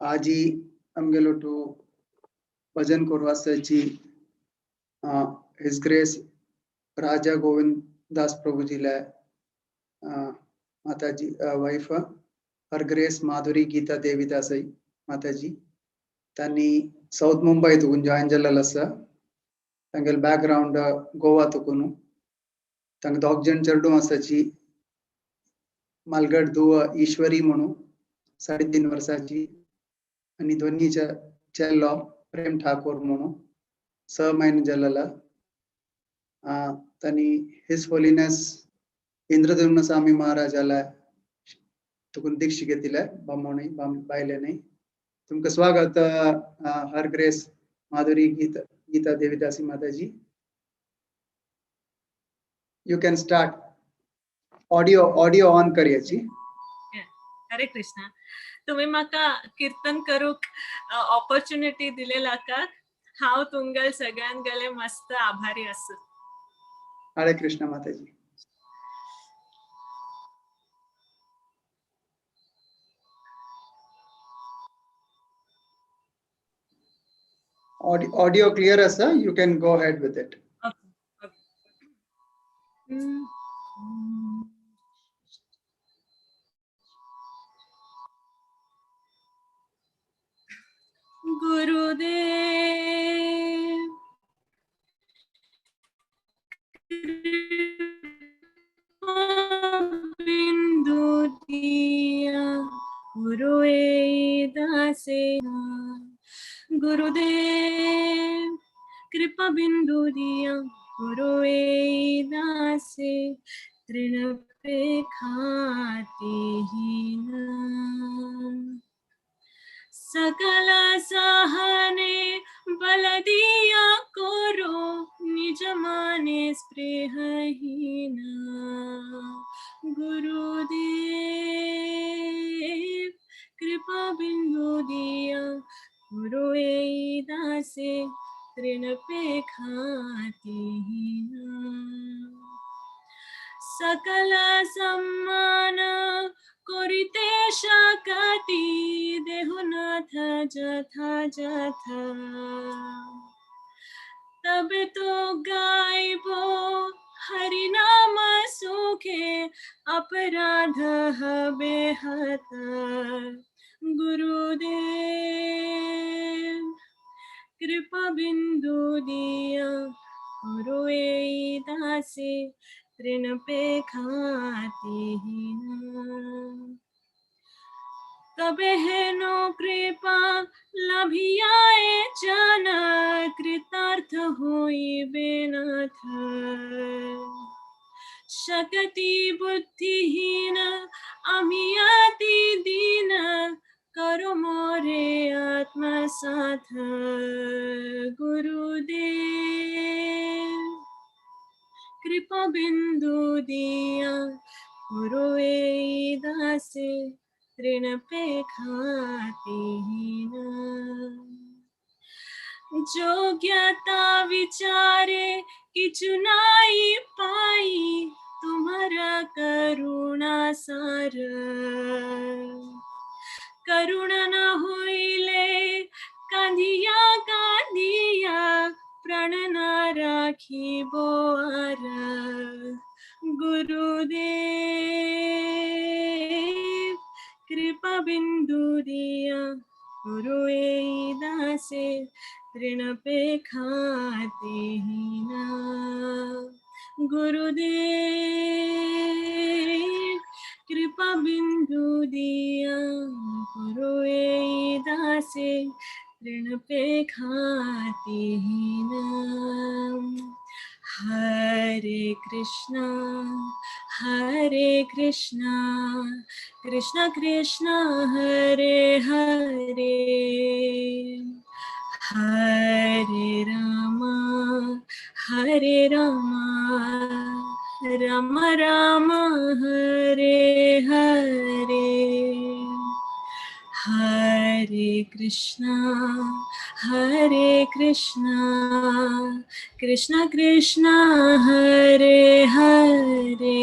आजी आमगेलो टू भजन कोरवासाची हिज ग्रेस राजा गोविंद दास प्रभुजी ला माताजी वाइफ हर ग्रेस माधुरी गीता देवीदासई माताजी तानी साउथ मुंबई तुकुन जॉइन जल्ला तंगेल बैकग्राउंड गोवा तुकुनु तंग दोगजन चरडू आसाची मालगड दुव ईश्वरी म्हणू 3.5 वर्षाची आणि दोन्हीच्या चेल्लो प्रेम ठाकूर म्हणू 6 महिने जल्ला तनी हिज होलीनेस इंद्रदेवना स्वामी महाराजाला तुकुन दीक्षा घेतिले बामोणी बायलेने तुमका स्वागत her grace Madhuri Gita Devidasi mataji you can start audio on करयाची हरे कृष्णा तुम्ही म्हाका कीर्तन करूक ऑपॉर्च्युनिटी दिलेला का हांव तुमगेल सगळ्यांगेले मस्त आभारी आसू हरे कृष्णा माताजी audio clear asa you can go ahead with it Gurudev बिंदु दिया गुरुए दासे गुरुदेव कृपा बिंदु दिया गुरुए दासे तृण पे खाते ही सकल सहने बल दिया करो निज माने स्पृहहीन गुरुदेव कृपा बिंदु दिया गुरुए दासे तृण पे खाते हीन सकल सम्मान करिते शकति देहुनाथ जथा जथा तब तो गायबो हरि नाम सुखे अपराध हबे हत गुरुदेव कृपा बिंदु दिया गुरुए दासे तृण पे खाते हीन तबे हेनो कृपा लभियाए जन कृतार्थ होइबे नाथ शकति बुद्धिहीन आमी अति दीन करो मोरे आत्मसाथ गुरुदेव कृपा बिंदु दिया गुरुए दासे तृण पे खाते हीन जोग्यता विचारे किछु नाई पाई तुम्हारा करुणा सार करुणा न होइले कांधिया कांधिया प्राण न राखी बोआर गुरुदेव कृपा बिंदु दिया गुरुए दासे तृण पे खाते हीन गुरुदेव कृपा बिंदु दिया गुरुए दासे तृण पे खाते हीन हरे Krishna Krishna Krishna Hare Hare Hare Ram Ram Ram Hare Hare Hare Krishna Krishna Krishna Hare Hare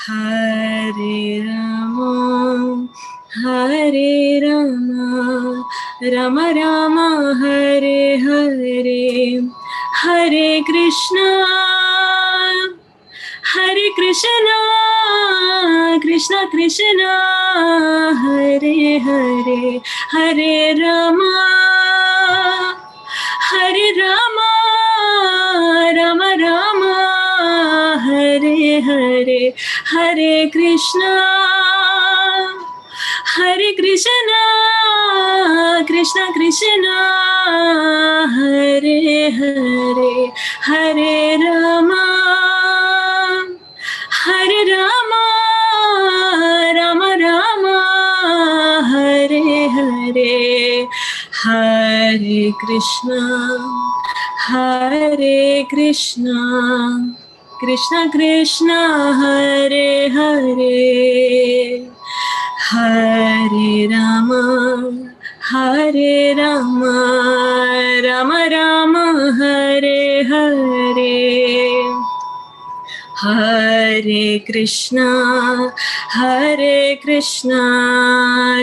Hare Ram Hare Rama, Rama Rama, Hare Hare, Hare Krishna, Hare Krishna, Krishna Krishna, Hare Hare, Hare Rama, Hare Rama, Rama Rama, Hare Hare, Hare Krishna, Hare Krishna, Krishna Krishna, Hare Hare, Hare Rama, Hare Rama, Rama Rama, Hare Hare, Hare Krishna, Hare Krishna, Krishna Krishna, Hare Hare, Hare Rama, Hare Rama, Rama Rama, Hare Hare, Hare Krishna, Hare Krishna,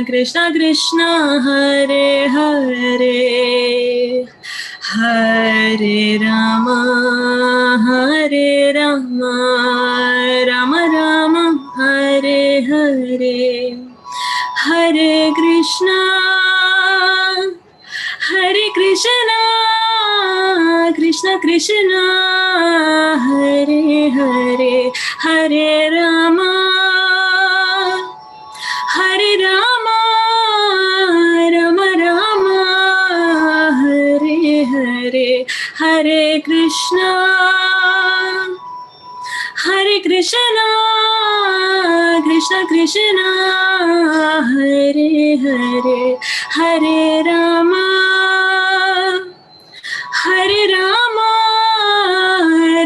Krishna Krishna, Hare Hare, Hare Rama, Hare Rama, Rama Rama, Hare Hare, Hare Krishna, Hare Krishna, Krishna Krishna, Hare Hare, Hare Rama, Hare Rama, Rama Rama, Hare Hare, Hare Krishna, Hare Krishna, Krishna Krishna, Hare Hare, Hare Rama, Hare Rama,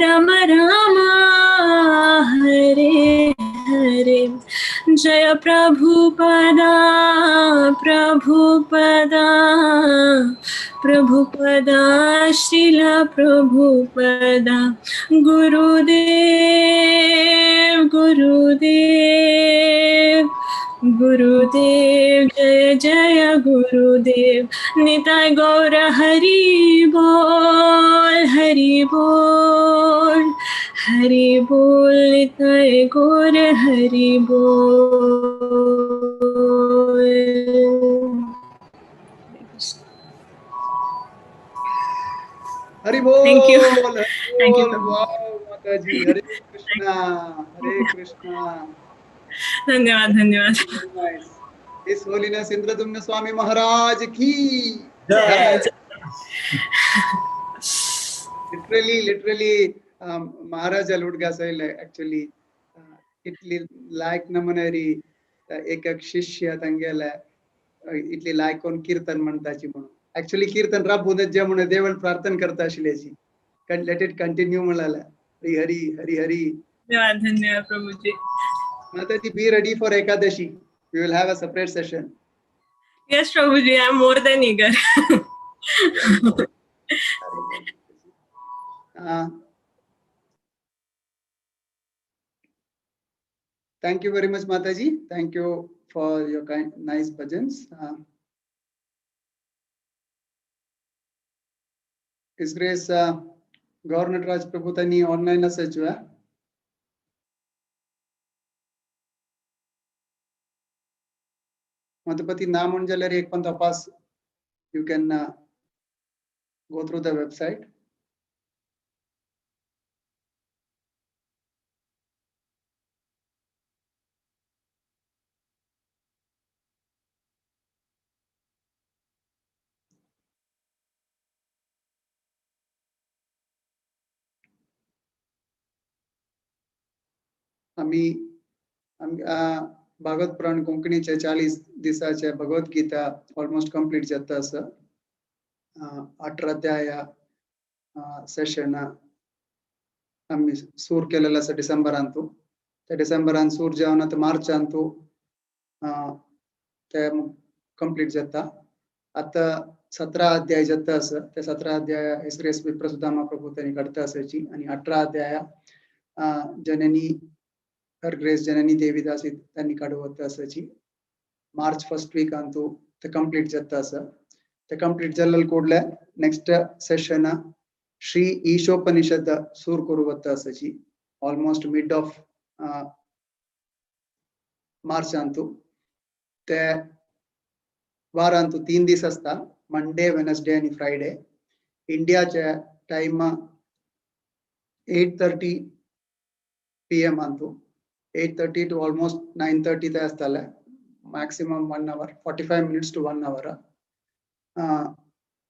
Rama Rama, Hare Hare. Jaya Prabhupada, Prabhupada, Prabhupada, Srila Prabhupada, Gurudev, Gurudev, Gurudev, Jaya Jaya Gurudev, Nitai Gaura Hari Bol, Hari Bol, Hari Bol, Nitai Gaura Hari Bol. Hari Bol. Thank you. Hari Bol. Thank you, Prabhu. Wow, Mataji. Hare Krishna. Hare Krishna. धन्यवाद धन्यवाद. Very nice. His Holiness Indradumna Swami Maharaj ki. Jai. Literally, Maharaj Aludga said actually, itli like namanari ekak shishya tangela, itli like on kirtan mantachi म्हणून. Actually kirtan rab budaj म्हणून देवल प्रार्थना करता असल्याची. Let it continue म्हणाला. Hari Hari Hari Hari. धन्यवाद धन्यवाद प्रभु जी. Mataji, be ready for Ekadashi. We will have a separate session. Yes, Prabhuji, I am more than eager. Thank you very much, Mataji. Thank you for your nice bhajans. His Grace Governor Raj Prabhutani online asajwa. Madhupati Namunjalari Ekpantapas. You can go through the website. आम्ही भागवत पुराण कोंकणीच्या 40 दिसाच्या Bhagavad Gita almost complete जाता आसा. 18 अध्याय session आम्ही सूर केलेला आसा डिसेंबरांतू. त्या डिसेंबरान सूर जावन आता मार्चांतू ते कंप्लीट जाता. आता 17 अध्याय जाता आसा. त्या 17 अध्याय एसरेस विप्रसुदामा प्रभू त्यांनी काढता आसाची आणि 18 अध्याय जननी हर ग्रेस जननी देवीदासी त्यांनी काढवत असाची. मार्च फर्स्ट वीक अंतु ते कंप्लीट जाता सर ते कंप्लीट जल्लल कोडले नेक्स्ट सेशन श्री ईशोपनिषद सूर कुरुवत्ता सची ऑलमोस्ट मिड ऑफ मार्च अंतु ते वार अंतु 3 दिवस असता मंडे वेनसडे आणि फ्रायडे इंडियाचे टाइम 8:30 PM अंतु 8:30 to almost 9:30 ते असताले maximum 1 hour 45 minutes to 1 hour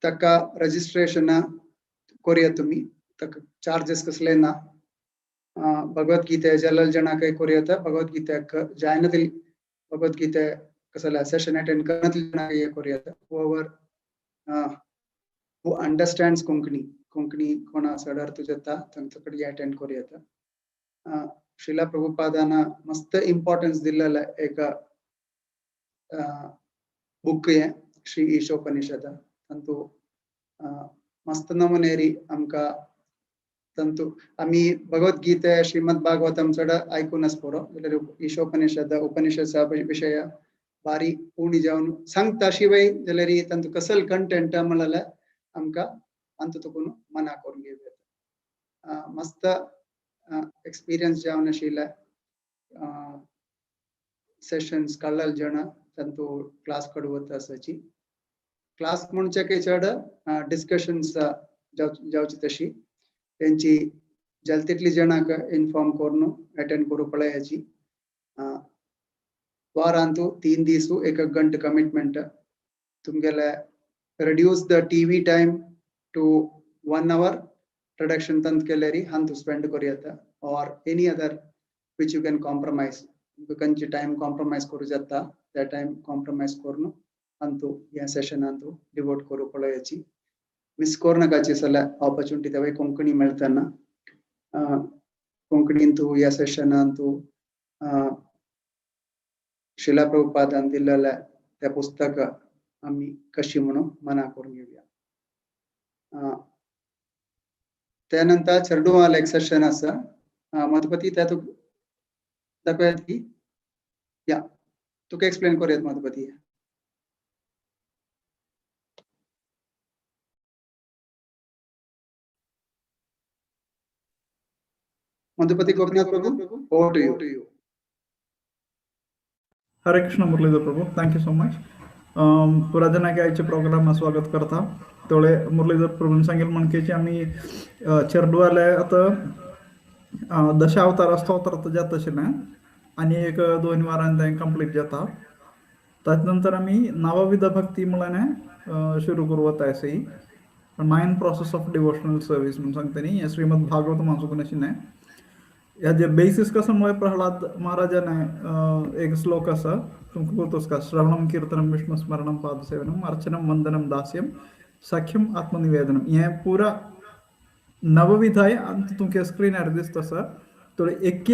तक्का रजिस्ट्रेशन कोरिया तुम्ही तक चार्जेस कसले ना भगवद्गीते जल्लल जना काही कोरिया भगवद्गीते जायनतील भगवद्गीते कसला सेशन अटेंड करण्यातील जना काही Korea over who understands Konkani कोणा सडर तुझता तंतकडे अटेंड कोरिया श्रीला प्रभुपादाना मस्त इम्पॉर्टन्स दिलेला एक बुक आहे श्री ईशोपनिषद तंतु मस्त नमुनेरी आमका तंतु आम्ही भगवद्गीते श्रीमद भागवतम चढ ऐकूनच पोरो ईशोपनिषद उपनिषदचा विषय बारी पूर्ण जाऊन सांगता शिवाय जलरी तंतु कसल कंटेंट मला आमका अंत तुकून मना करून घेऊया मस्त एक्सपीरियन्स जाऊन शिला सेशन्स कळल जण तंतु क्लास कडवत असाची क्लास म्हणचे काही चढ डिस्कशन्स जावची तशी त्यांची जलतितली जणाक इन्फॉर्म करून अटेंड करू पळयाची वारांतू 3 दिवस 1 घंटे कमिटमेंट तुमगेले reduce the TV time to 1 hour reduction tant केलेरी हंतु स्पेंड करूया or any other which you can compromise दुकानची टाइम कॉम्प्रोमाइज करू जाता त्या टाइम कॉम्प्रोमाइज करून अंतु या सेशन अंतु डिवोट करू पळयाची मिस कोरनकाची सला ऑपर्च्युनिटी तवे कोंकणी मिळताना कोंकणी अंतु या सेशन अंतु शिला प्रभुपादान दिलेला त्या पुस्तक आम्ही कशी म्हणून मना करून घेऊया त्यानंतर चरडूवाल एक सेशन असा मधुपती त्या तू दाखवत की या तुका एक्सप्लेन करूयात मधुपती मधुपती गोपीनाथ प्रभु ओवर टू यू हरे कृष्ण मुरलीधर प्रभु थँक यू सो मच पुराजना के आयचे प्रोग्राम स्वागत करता तोळे मुरलीधर प्रभून सांगेल म्हणकेची आम्ही चेरडूवाले आता दशावतार स्तोत्र जात असेल आणि 1-2 वारांत कंप्लीट जाता त्यानंतर आम्ही नवविध भक्ती मुलाने सुरू करूवत आहे सही 9 प्रोसेस ऑफ डिवोशनल सर्विस म्हणून सांगते नी श्रीमद भागवत मानसुकनशी नाही या जे बेसिस कसं प्रल्हाद महाराजाने एक श्लोक असा तुमको बोलतोस का श्रवणम कीर्तनम विष्णु स्मरणम पादसेवनम अर्चनम वंदनम दास्यम सख्यम आत्मनिवेदनम ये पूरा नवविधाय अंत तुमके स्क्रीन एर दिसतो सर तो एक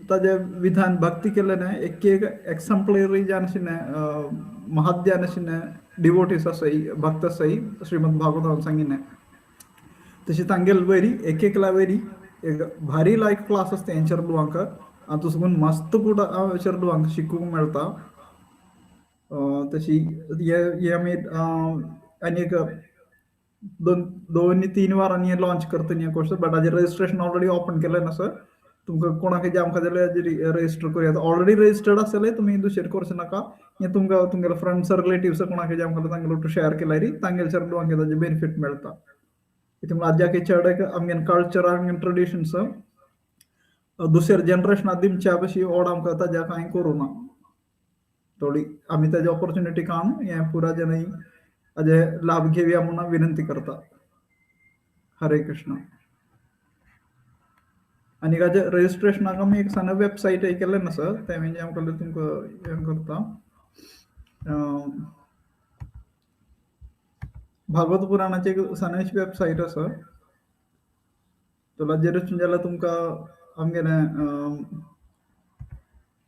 ताजे विधान भक्ती केल्याने एक एक्झम्पलरी जानशीने महाद्यानशीने डिवोटीस असई भक्त असई श्रीमद भागवतान सांगिने तशी तांगेल वेरी एक वेरी एक भारी लायक क्लास असते चरडुवांक आणि तुसकून मस्त कुठं चरडुवांक शिकूंक मेळता तशी आम्ही आणि एक 2-3 वारांनी लॉन्च करता कोर्स बट आज रजिस्ट्रेशन ऑलरेडी ओपन केलं ना सर तुमका कोणाक आमकां जाल्यार रजिस्टर करूया ऑलरेडी रजिस्टर्ड आसले तुम्ही दुसरे करूं नाका हे तुमकां तुमगेले फ्रेंड्स रिलेटिव्स कोणाक आमकां तांगेलो शेअर केल्यार तांगेल चरडुवांक ताजे बेनिफिट मेळता इतून आज्याक चढ आमगेन कल्चर आमगेन ट्रेडिशन्स दुसरे जनरेशना दिमच्या भशी ओड आमकां ताज्या कांय करूं ना थोडी आमी ताजी ऑपॉर्च्युनिटी कान हे पुरा जनाई हाजे लाभ घेवया म्हणून विनंती करता हरे कृष्ण आणि हाजे रजिस्ट्रेशनाक आमी एक सान वेबसायट केलें ना सर ते म्हणजे आमकां तुमकां हे करता भागवत पुराणाची सनेश वेबसाइट आसा तुला जेर जाल्यार तुमकां आमगेले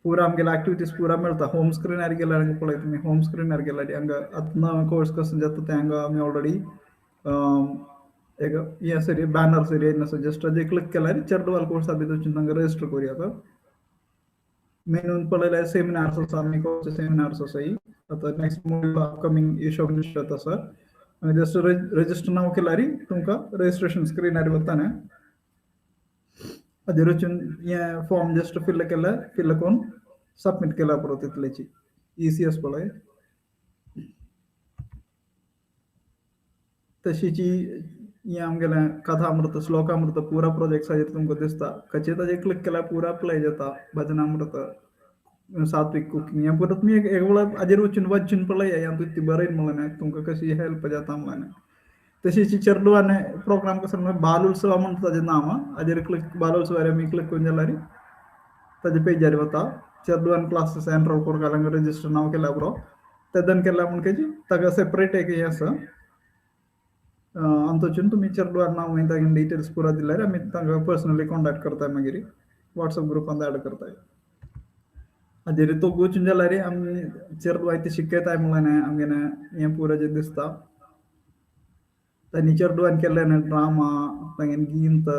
पूरा आमगेले एक्टिविटीज पूरा मेळटा होम स्क्रीनार गेल्यार हांगा पळय तुमी होम स्क्रीनार गेल्यार हांगा आत्मा कोर्स कसो जाता ते हांगा आमी ऑलरेडी एक हे सरी बॅनर सरी येयना सर जस्ट जे क्लिक केल्यार चरडवाल कोर्सा भितर हांगा रजिस्टर करूया मेनून पळयल्यार सेमिनार्स आसा आनी कोर्स सेमिनार्स आसाय आतां नेक्स्ट मॉड्यूल अपकमिंग ईशोपनिशद आसा आनी जस्ट रजिस्टर नाव केल्यार तुमकां रजिस्ट्रेशन स्क्रीनार वताना हाजेर वचून हें फॉर्म जस्ट फिल करून सबमिट केला पुरो तितलेची ECS पळय तशीची हें आमगेलें कथामृत श्लोकामृत पुरा प्रोजेक्ट्साचेर तुमकां दिसता खंयचे ताजेर क्लिक केल्यार पुरा प्ले जाता भजनामृत सात्विक कुकिंग हें परत तुमी एक वेळा हाजेर वचून पळय हें ती बरयन म्हणून तुमकां कशी हेल्प जाता म्हणून तशीच चेडवान प्रोग्राम कसो बालोत्सव म्हणटा ताजें नांव हाजेर क्लिक बालोत्सवार आमी क्लिक करून जाल्यार ताजे पेजार वता चेडवान क्लासीस एनरोल करूंक जाल्यार रजिस्टर नांव केल्या पुरो तेदन केल्या म्हणटकीच ताका सेपरेट एक हें आसा आनी थंयच्यान तुमी चेडवार नांव मागीर तागे डिटेल्स पुरो दिल्यार आमी तांकां पर्सनली कॉन्टेक्ट करताय मागीर WhatsApp ग्रुपांत एड करताय हाजेर तो वचून जाल्यार आमी चेडवां ते शिकयताय म्हणून आमगेलें हें पुरो जें दिसता तांणी चेडवान केल्लें ड्रामा तांगेन गीत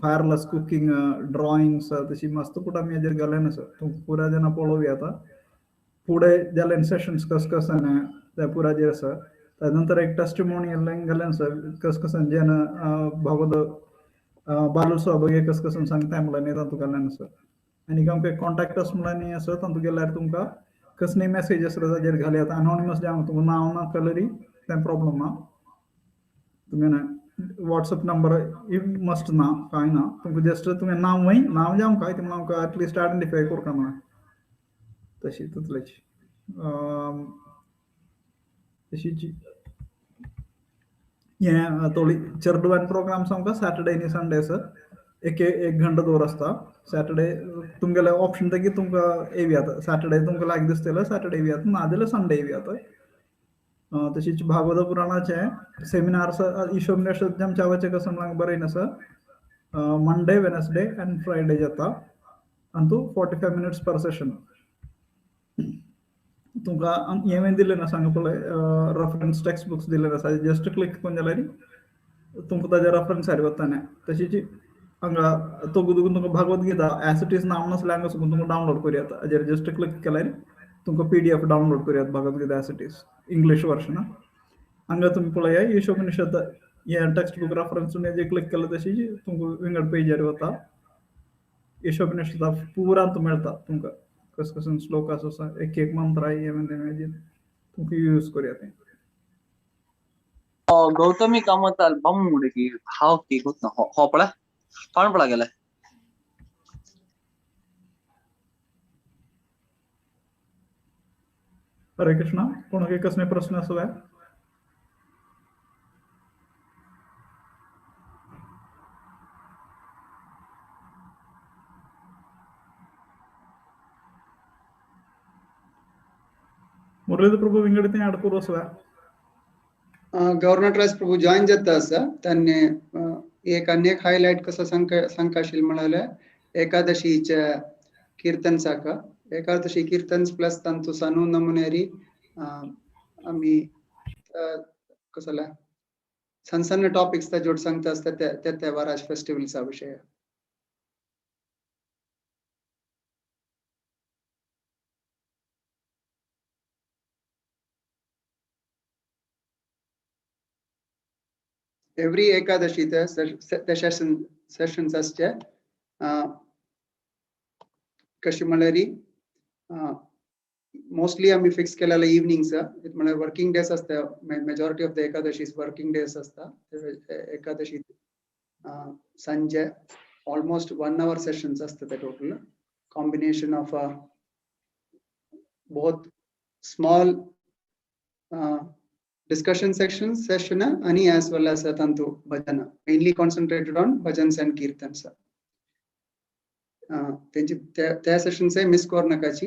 फायरलेस कुकिंग ड्रॉइंग्स तशी मस्त पुट आमी हाजेर घालेन आसा तुमकां पुरा जेन्ना पळोवं येता फुडें जाल्ले सेशन्स कसन त्या पुराजेर आसा ताजे नंतर एक टेस्टिमोनियल घालेन आसा कसन जेन्ना भगवत बालोत्सवा बगे कसन सांगताय म्हणून तातूंत घालेन आसा आनी आमकां कॉन्टेक्ट अस म्हणून आसा तातूंत गेल्यार तुमकां कसलीय मेसेज आसल्यार ताजेर घाली येता अनोनिमस जावं तुमकां नांव ना कलरी तें प्रॉब्लम ना तुमगेलें WhatsApp नंबर मस्ट ना कांय ना तुमकां जस्ट तुमगेलें नांव जावं काय तुमकां आमकां एटलिस्ट आयडेंटिफाय करता म्हणून तशी तितलेची तशीच हें थोडी चेडवान प्रोग्राम्स आमकां सॅटर्डे आनी संडे आसा एक घंटो दवर आसता सॅटर्डे तुमगेलें ऑप्शन तें की तुमकां येवं येता सॅटर्डे तुमकां लायक दिसता जाल्यार सॅटर्डे येवं येता ना जाल्यार संडे येवं येता तशीच भागवत पुराणाचे सेमिनार्स ईशोपनिशद आमच्या आवाचे कसं म्हणून बरयन आसा मंडे वेनसडे एंड फ्रायडे जाता आनी तूं 45 मिनिट्स पर सेशन तुमकां हें दिलें आसा हांगा पळय रेफरन्स टेक्स्ट बुक्स दिलेले आसा जस्ट क्लिक करून जाल्यार तुमकां ताजे रेफरन्सार वता तशीच हांगा तो तुमकां Bhagavad Gita as it is नांव नासल्यार हांगा सुद्दां तुमकां डावनलोड करूं येता हाजेर जस्ट क्लिक केल्यार तुमकां PDF डावनलोड करूं येता Bhagavad Gita as it is English version हांगा तुमी पळया ईशोपनिशद हें टेक्स्ट बुक रेफरन्स तुमी हेजेर क्लिक केल्यार तशीच तुमकां विंगड पेजार वता ईशोपनिशदा पुरांत मेळटा तुमकां कसन श्लोक आसा एक मंत्र हेजेर तुमकां यूज करूं येता गौतमी कामताल बम हुडकी हाव की ಗೊತ್ತಾ ಹೋಪಳ ಕಾಣ್ಪಳಾಗಲ್ಲ हरे कृष्णा कोणाक कसले प्रश्न आसले मुरलीधर प्रभू विंगड ते ऐड करू आसले गव्हर्नर राज प्रभू जॉईन जाता आसा त्यांनी एक अनेक हायलाइट कसं सांगशील म्हणाले एकादशीच्या कीर्तन साका एकादशी कीर्तन प्लस तंतु सनु नमुनेरी आम्ही कसला सण टॉपिक्स ता जोड सांगता असतात त्या वराज फेस्टिवलचा विषय एव्हरी एकादशी सेशन्स असते कशी म्हळ्यारी मोस्टली आम्ही फिक्स केलेला इव्हनिंग्स म्हळ्यार वर्किंग डेज असता majority of the Ekadashi working days असता Ekadashi Sanjay almost 1 hour sessions असतात टोटल कॉम्बिनेशन ऑफ बहुत स्मॉल discussion session आणि as well as tantu bhajana mainly concentrated on bhajans and kirtans त्यांची त्या सेशन्स मिस करू नकाची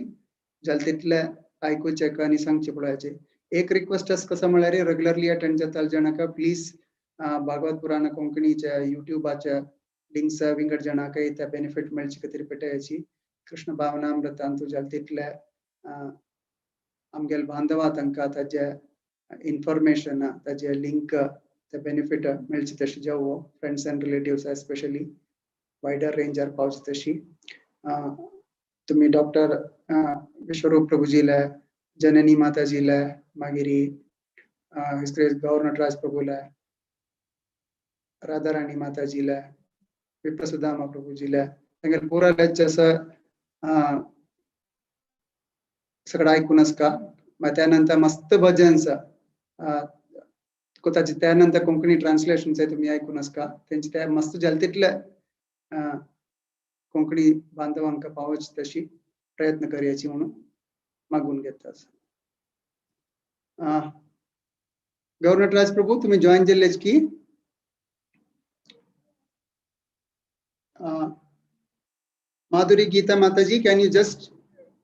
जलतितले ऐकूचे आणि सांगचे पळायचे एक रिक्वेस्ट अस कसं म्हळ्यार रेग्युलरली अटेंड जाताल जणाका प्लीज भागवत पुराण कोंकणीच्या युट्यूबाच्या लिंक्स विंगड जणाका त्या बेनिफिट मेळची खातीर पेटायची कृष्ण भावनामृतांतू जलतितले आमगेल बांधवा तांकां ताजे information ताजे लिंक ते बेनिफिट मेळची तशी जावो friends and relatives especially wider ranger पावच तशी तुम्ही डॉक्टर विश्वरूप प्रभूजीला, जननी माताजीला, मागिरी हिज ग्रेस गव्हर्नर राज प्रभूला, राधा राणी माताजीला, विप्रसुदामा प्रभूजीला तांगेल पुरा जसं सगळं ऐकूनच का मग त्यानंतर मस्त भजनच कोताची त्यानंतर कोंकणी ट्रान्सलेशन तुम्ही ऐकूनच का त्यांची त्या मस्त जलतीतल्या कोंकणी बांधवांका पावच तशी प्रयत्न करायची म्हणून मागून घेतात. गव्हर्नर राज प्रभू तुम्ही जॉईन केलेच की Madhuri Geeta Mataji, can you just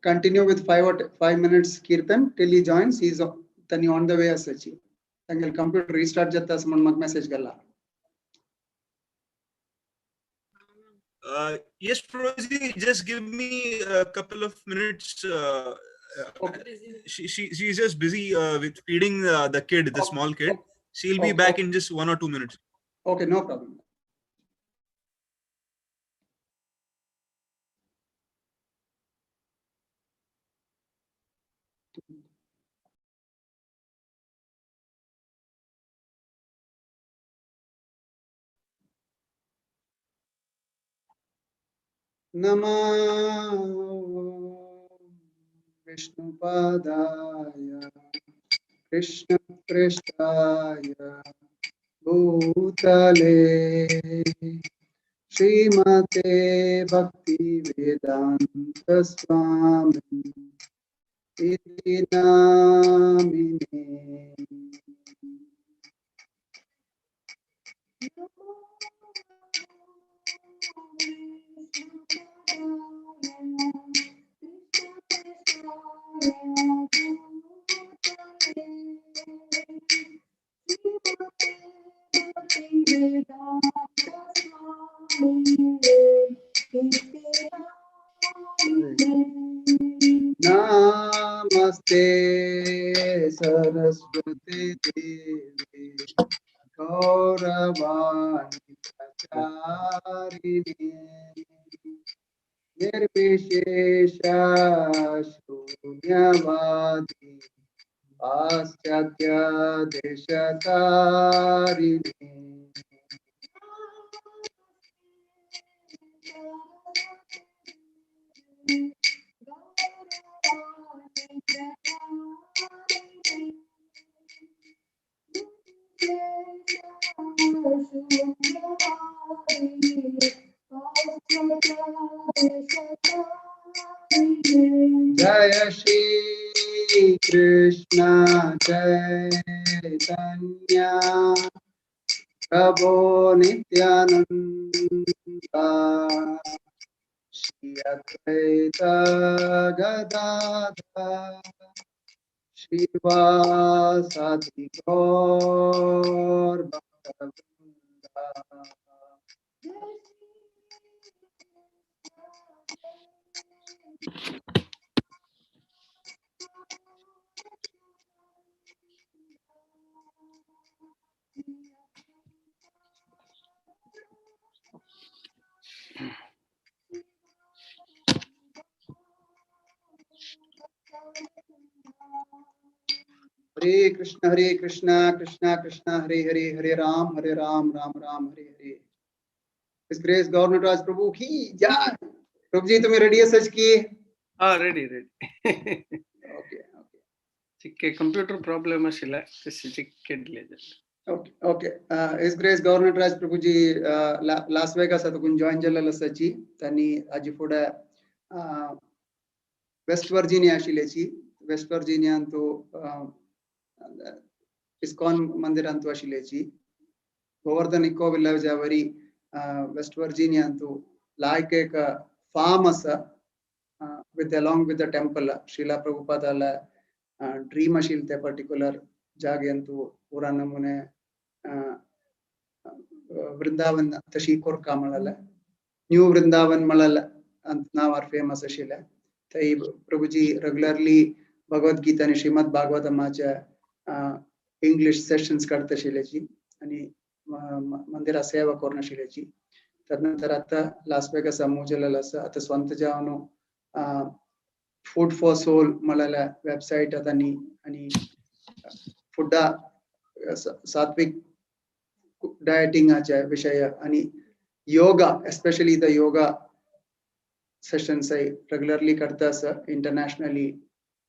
continue with 5 minutes kirtan till he joins? He's on the way as such. Tangal computer restart jatta someone mag message galla. Yes, Prabhuji, just give me a couple of minutes. Okay. She's just busy with feeding the kid, the small kid. She'll be back in just 1 or 2 minutes. Okay, no problem. Namo Vishnupadaya Krishna Prestaya Bhutale Srimate Bhakti Vedanta Swami Iti Namine. Namaste Saraswati Devi Gauravani Pracharini Nirvishesha Shunyavadi Paschatya Deshatarini. Jaya Shri Krishna Chaitanya Prabhu Nityananda Shri Advaita Gadadhar Shivasadi Gaur Bhakta. Hare Krishna, Krishna Krishna, Hare Hare, Hare Ram, Ram Ram, Hare Hare. His Grace Governor Raj Prabhu ki jai. Prabhu ji, तुम्हें ready है सच की? Ready. Okay. चिक्के computer problem अशिला तसे चिक्के दिले. Okay. His Grace Governor Raj Prabhu ji Las Vegas आता कुण join झालेला सची. त्यांनी आजी पुढे West Virginia आशिलेची. West Virginia तो ISKCON मंदिरांतू आशिलेची. Govardhan Eco Village Jawari West Virginia तो like एक farm असा along with the temple Srila Prabhupada dream अशिल त्या particular जागेंतू पुरा नमुने वृंदावन तशी कोर कामळाला न्यू वृंदावन मळाला अंत नावार फेमस अशिला थई प्रभुजी रेग्युलरली भगवत गीता आणि श्रीमद भागवतमाच्या इंग्लिश सेशन्स करत आशिल्ल्याची आणि मंदिरा सेवा करून आशिल्ल्याची तदनंतर आता लास वेगास मूव झालेला आसा आता स्वंत जावन फूड फॉर सोल म्हळाल्या वेबसाईट आतानी आणि फुडा सात्विक डायटिंगाचे विषय आणि yoga especially the yoga sessions I regularly करता sir internationally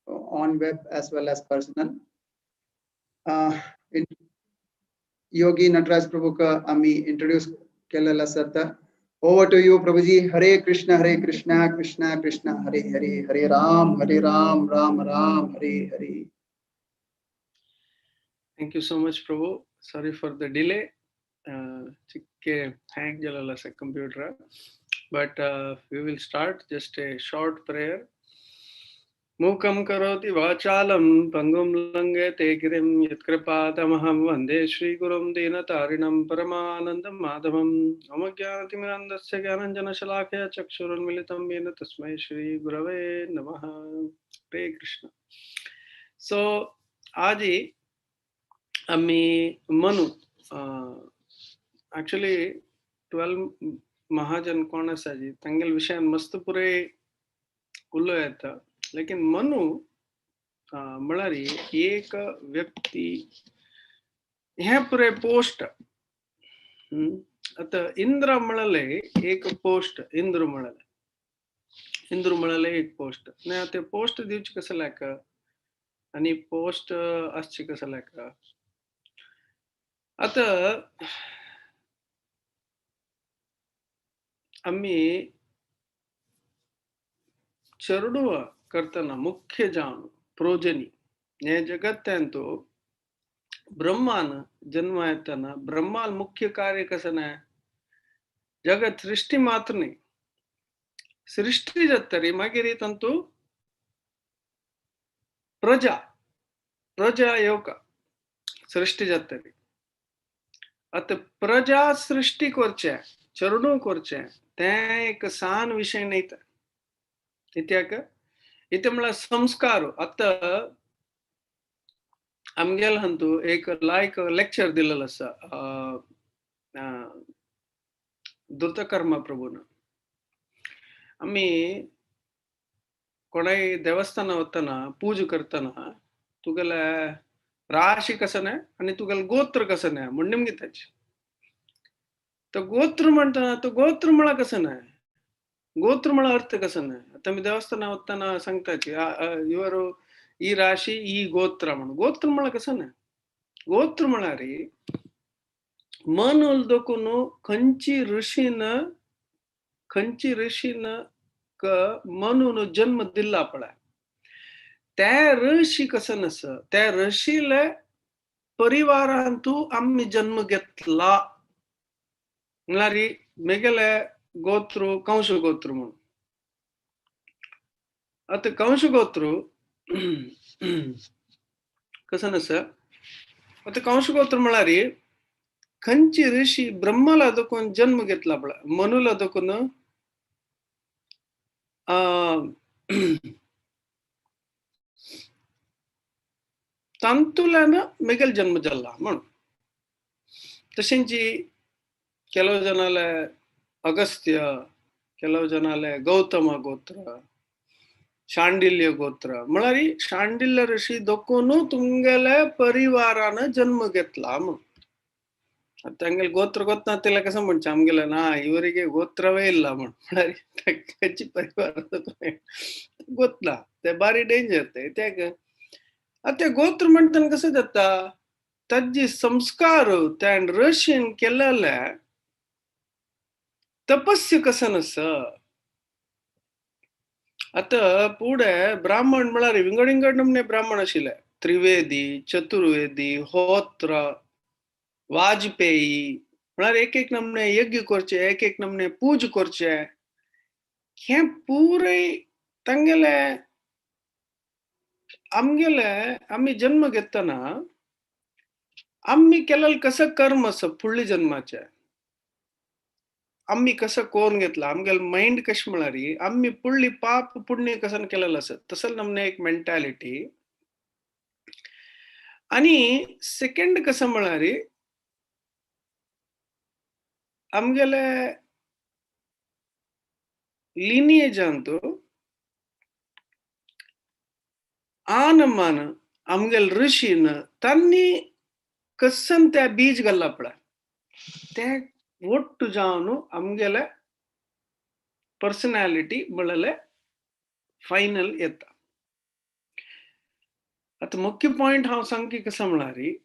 on web as well as personal. In Yogi Nataraj Prabhu का आम्ही introduce केलेला sir. Over to you, Prabhuji. Hare Krishna, Krishna Krishna, Hare Hare, Hare Ram, Ram Ram, Hare Hare. Thank you so much, Prabhu. Sorry for the delay. Chikke hang jalala sa computer. But we will start just a short prayer. Mukam karoti vachalam pangum langete girim yatkripatamaham vande Shri Gurum Dinatarinam Paramanandam Madhavam Amagyanatimirandasya Gyananjana Shalakya Chakshurun Militam Yena Tasmai Shri Gurave Namaha. Hare Krishna. So, Aji Ami Manu actually 12 Mahajan कोण असा जी तंगेल विषयान मस्त पुरे उलयता लेकिन मनु म्हळ्यारी एक व्यक्ती हे पुरे पोस्ट आता इंद्र म्हळले एक पोस्ट इंद्र म्हळले एक पोस्ट ने ते पोस्ट दिवची कसं लायक आणि पोस्ट असची कसं लायक आता आम्ही चरडुव करताना मुख्य जाण प्रोजनी हे जगत्यांतो ब्रह्मान जन्म येताना ब्रह्माल मुख्य कार्य कसं नाही जगत सृष्टी मात्र नाही सृष्टी जत्तरी मागीर तंतु प्रजा योग सृष्टी जत्तरी आता प्रजा सृष्टी करचे चरडू करचे ते एक सान विषय नाही इत्याक इथे मला संस्कार आता आमगेल हंतु एक लायक लेक्चर दिलेलं असा दुर्तकर्मा प्रभून आम्ही कोणाही देवस्थान वतना पूज करताना तुगेला राशी कसं नाही आणि तुगेला गोत्र कसं नाही म्हणून निमगी त्याची तर गोत्र म्हणताना तो गोत्र मला कसं नाही गोत्र मला अर्थ कसं नाही आता मी देवस्थान वतना सांगताची इವರು ಈ ರಾಶಿ ಈ ಗೋತ್ರ म्हणून गोत्र मला कसं नाही गोत्र म्हणारी मन उलदोकुनु खंची ऋषीन क मनुनु जन्म दिला पडा त्या ऋषी कसं नस त्या ऋषीला परिवारांतू आम्ही जन्म घेतला म्हणारी मेगेले गोत्र कंश गोत्र म्हणून आता कंश गोत्र कसं नस आता कंश गोत्र म्हणारी खंची ऋषी ब्रह्माला दखून जन्म घेतला पडा मनुला दखून ತಂತುಲನ ಮಿಗಲ್ ಜನ್ಮ ಜಲ್ಲ म्हणून तशेंची ಕೆಲವು ಜನಾಲೆ ಅಗಸ್ತ್ಯ ಕೆಲವು ಜನಾಲೆ ಗೌತಮ ಗೋತ್ರ ಶಾಂಡಿಲ್ಯ ಗೋत्र म्हळ्यारी शांडिल्य ऋषी दोकोनु तुंगेले परिवारान जन्म घेतला म्हणून त्यांगेल गोत्र गोतना तिला कसं म्हणचे आमगेला ना ಇವರಿಗೆ ಗೋತ್ರವೇ ಇಲ್ಲ म्हळ्यारी त्याची परिवार गोतला ते बारी डेंजर ते आता गोत्र म्हणताना कसं जाता ताजी संस्कार त्या रशियन केलेले तपस्य कसं नस आता पुढे ब्राह्मण म्हळ्यारी विंगड नमने ब्राह्मण आशिल्ले त्रिवेदी चतुर्वेदी होत्र वाजपेयी म्हळ्यार एक नमने यज्ञ करचे एक नमने पूज करचे हे पुरे तांगेले आमगेले आम्ही जन्म घेताना आम्ही केलेलं कसं कर्म असं फुडल्या जन्माचे आम्ही कसं कोण घेतला आमगेल माइंड कशी म्हणारी आम्ही पुडली पाप पुण्य कसं केलेलं असत तसं नमने एक मेंटॅलिटी आणि सेकंड कसं म्हणारी आमगेले लिनिएज आणतो आनमान आमगेल ऋषीन तन्नी कसन त्या बीज गल्ला पड़ा ते ಒಟ್ಟು ಜಾವನು ಅಮ್ಗೆಲ पर्सनॅलिटी ಬಳಲೆ फायनल येता आता मुख्य पॉइंट हांव सांगकी कसा म्हळारी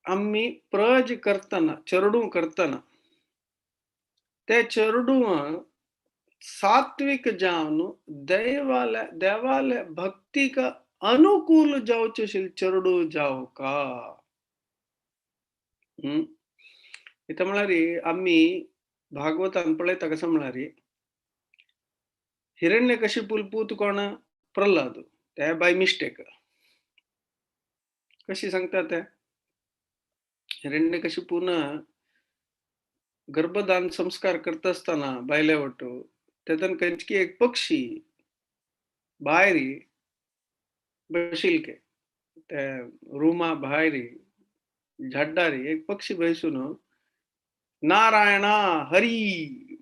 आम्ही प्रज करताना चरडू करताना ते चरडू सात्विक जावन देवाले भक्ति का अनुकूल जावचे चरडू जाव का इथं म्हणारी आम्ही भागवतान पळयता कसं म्हणारी हिरण्यकशिपूल पूत कोण प्रल्हाद त्या बाय मिस्टेक कशी सांगता ते हिरण्यकशिपून गर्भदान संस्कार करत असताना बायले वटू त्यातून कंचकी एक पक्षी बाहेरी बशिलके त्या रूमा बाहेरी झाड्डारी एक पक्षी बैसून नारायणा हरी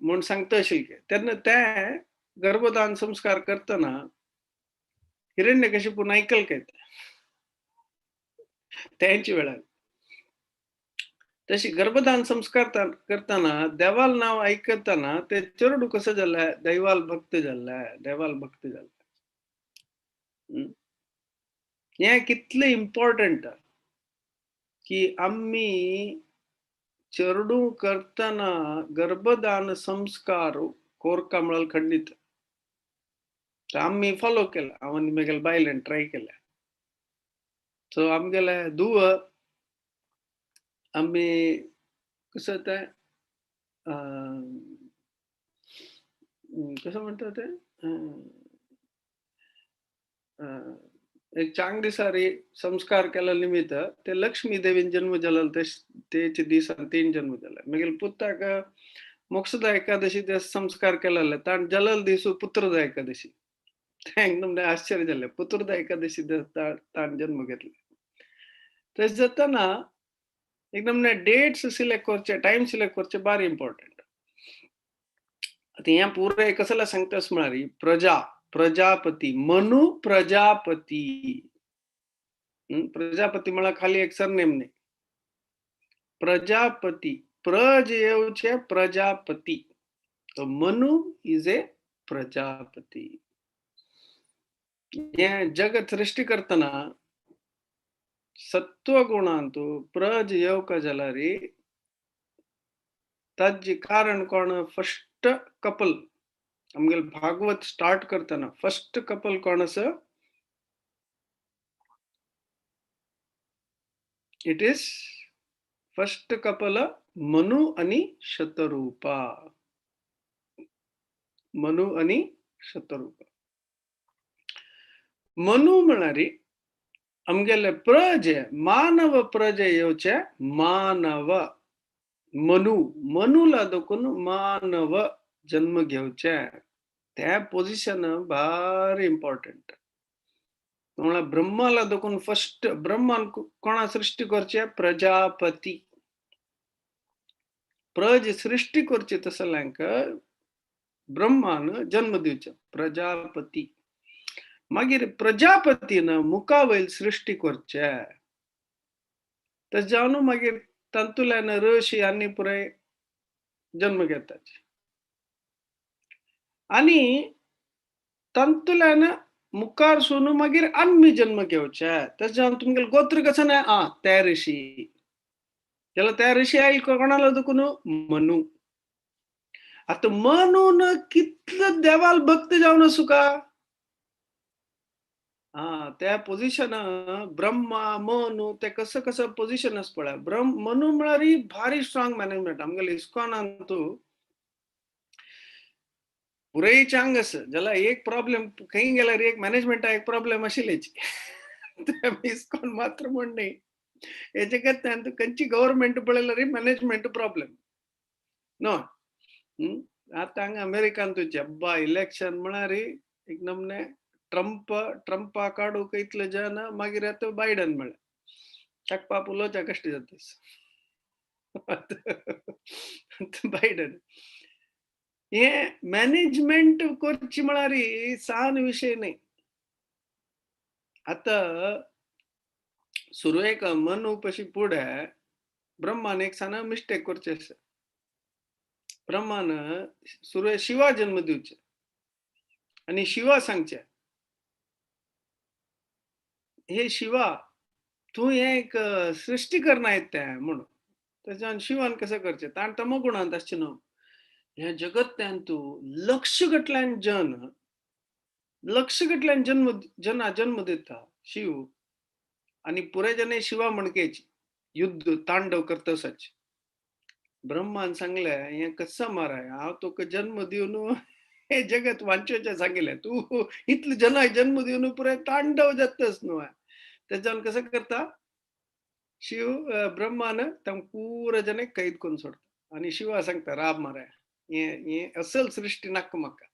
म्हणून सांगता अशिलके त्यांना त्या गर्भदान संस्कार करताना हिरण्यकशिपून ऐकल काय त्यांची वेळा तशी गर्भदान संस्कार करताना देवाल नाव ऐकताना ते चरडू कसं झालंय दैवाल भक्त झालाय हे कितले इम्पॉर्टंट की आम्ही चरडू करताना गर्भदान संस्कार कोरका मिळाल खंडित आम्ही फॉलो केला आम्ही मेगेल बायलेन ट्राय केला सो आमगेले दुव आम्ही कसं ते कसं म्हणतात ते एक चांग दिसारी संस्कार केला निमित्त ते लक्ष्मी देवीन जन्म झाला तेचे दिसान 3 जन्म झाला मगेल पुत्ताक मोक्षदा एकादशी ते संस्कार केला ताण जलल दिसू पुत्रदा एकादशी एकदम आश्चर्य झाले पुत्रदा एकादशी ताण जन्म घेतले तस जाताना एकदम डेट्स सिलेक्ट करचे टाइम सिलेक्ट करचे बारी इम्पॉर्टंट आता या पूर्ण कसला सांगतास म्हणारी प्रजापती मनु प्रजापती प्रजापती मला खाली एक सरनेम नाही प्रजापती प्रज येऊचे प्रजापती तो मनु इज ए प्रजापती हे जगत सृष्टी करताना सत्व गुणांतू प्रज येऊ का जलारी ताजी कारण कोण फर्स्ट कपल आमगेल भागवत स्टार्ट करताना फर्स्ट कपल कोण असं it is first couple Manu आणि शतरूपा मनु म्हणारी आमगेले प्रज मानव प्रज येऊचे मानव मनुला दोकून मानव जन्म घेऊचे त्या पोझिशन भारी इम्पॉर्टंट तुम्हाला ब्रह्माला दोकून फर्स्ट ब्रह्मान कोणा सृष्टी करचे प्रजापती प्रज सृष्टी करचे तसल्यांक ब्रह्मान जन्म दिवचे प्रजापती मागीर प्रजापतीन मुखावयल सृष्टी करचे तस जावन मागीर तंतुल्यान ऋषी आनी पुराय जन्म घेतात आणि तंतुल्यान मुखार सोनू मागीर आम्ही जन्म घेवचे तस जावन तुमगेल गोत्र कसं नाही त्या ऋषी त्याला त्या ऋषी आईल कोणाला दुखून मनु आता मनून कितलं देवाल भक्त जावन असू का त्या पोझिशन ब्रह्मा मनु ते कसं पोझिशन अस पळय मनु म्हळ्यार भारी स्ट्रॉंग मॅनेजमेंट आमगेले इस्कॉनांतू पुरे चांग अस ज्याला एक प्रॉब्लेम खंय गेल्यार एक मॅनेजमेंट एक प्रॉब्लेम आशिल्लेच इस्कॉन मात्र म्हण नाही हे जगत खंयची गव्हर्नमेंट पळयल्यार मॅनेजमेंट प्रॉब्लेम नो आता हांगा अमेरिकान तुझे अब्बा इलेक्शन म्हळ्यार एक नमने ट्रम्पा काडूक इतले जन मागीर आता बायडन म्हळ्यार चकपा उलोवच्या कश्टी जातास बायडन हे मॅनेजमेंट करची म्हळ्यार सान विषय नाही आता सुरवेक मन उपशी पुढे ब्रह्मान एक साना मिस्टेक करचे आसा. ब्रह्मान सुरवे शिवा जन्म दिवचे आणि शिवा सांगचे हे शिवा तू हे एक सृष्टी करना येते म्हणून त्याच्यान शिवान कसं करचे ताण तमो गुणांत आसचे न्हू ह्या जगत्यान तू लक्ष गटल्यान जन्म दिता शिव आणि पुरे जने शिवा म्हणकेची युद्ध तांडव करतसच ब्रह्मान सांगले हे कसं माराय हांव तुका जन्म दिवन हे जगत वांचोवचें सांगिल्लें तू इतले जनाक जन्म दिवन पुरे तांडव जातस न्हू त्याच्यान कसं करता शिव ब्रह्मान तांकां पुरे जने कैद करून सोडता आणि शिवा सांगता राब माराय हे असल सृष्टी नाका म्हाका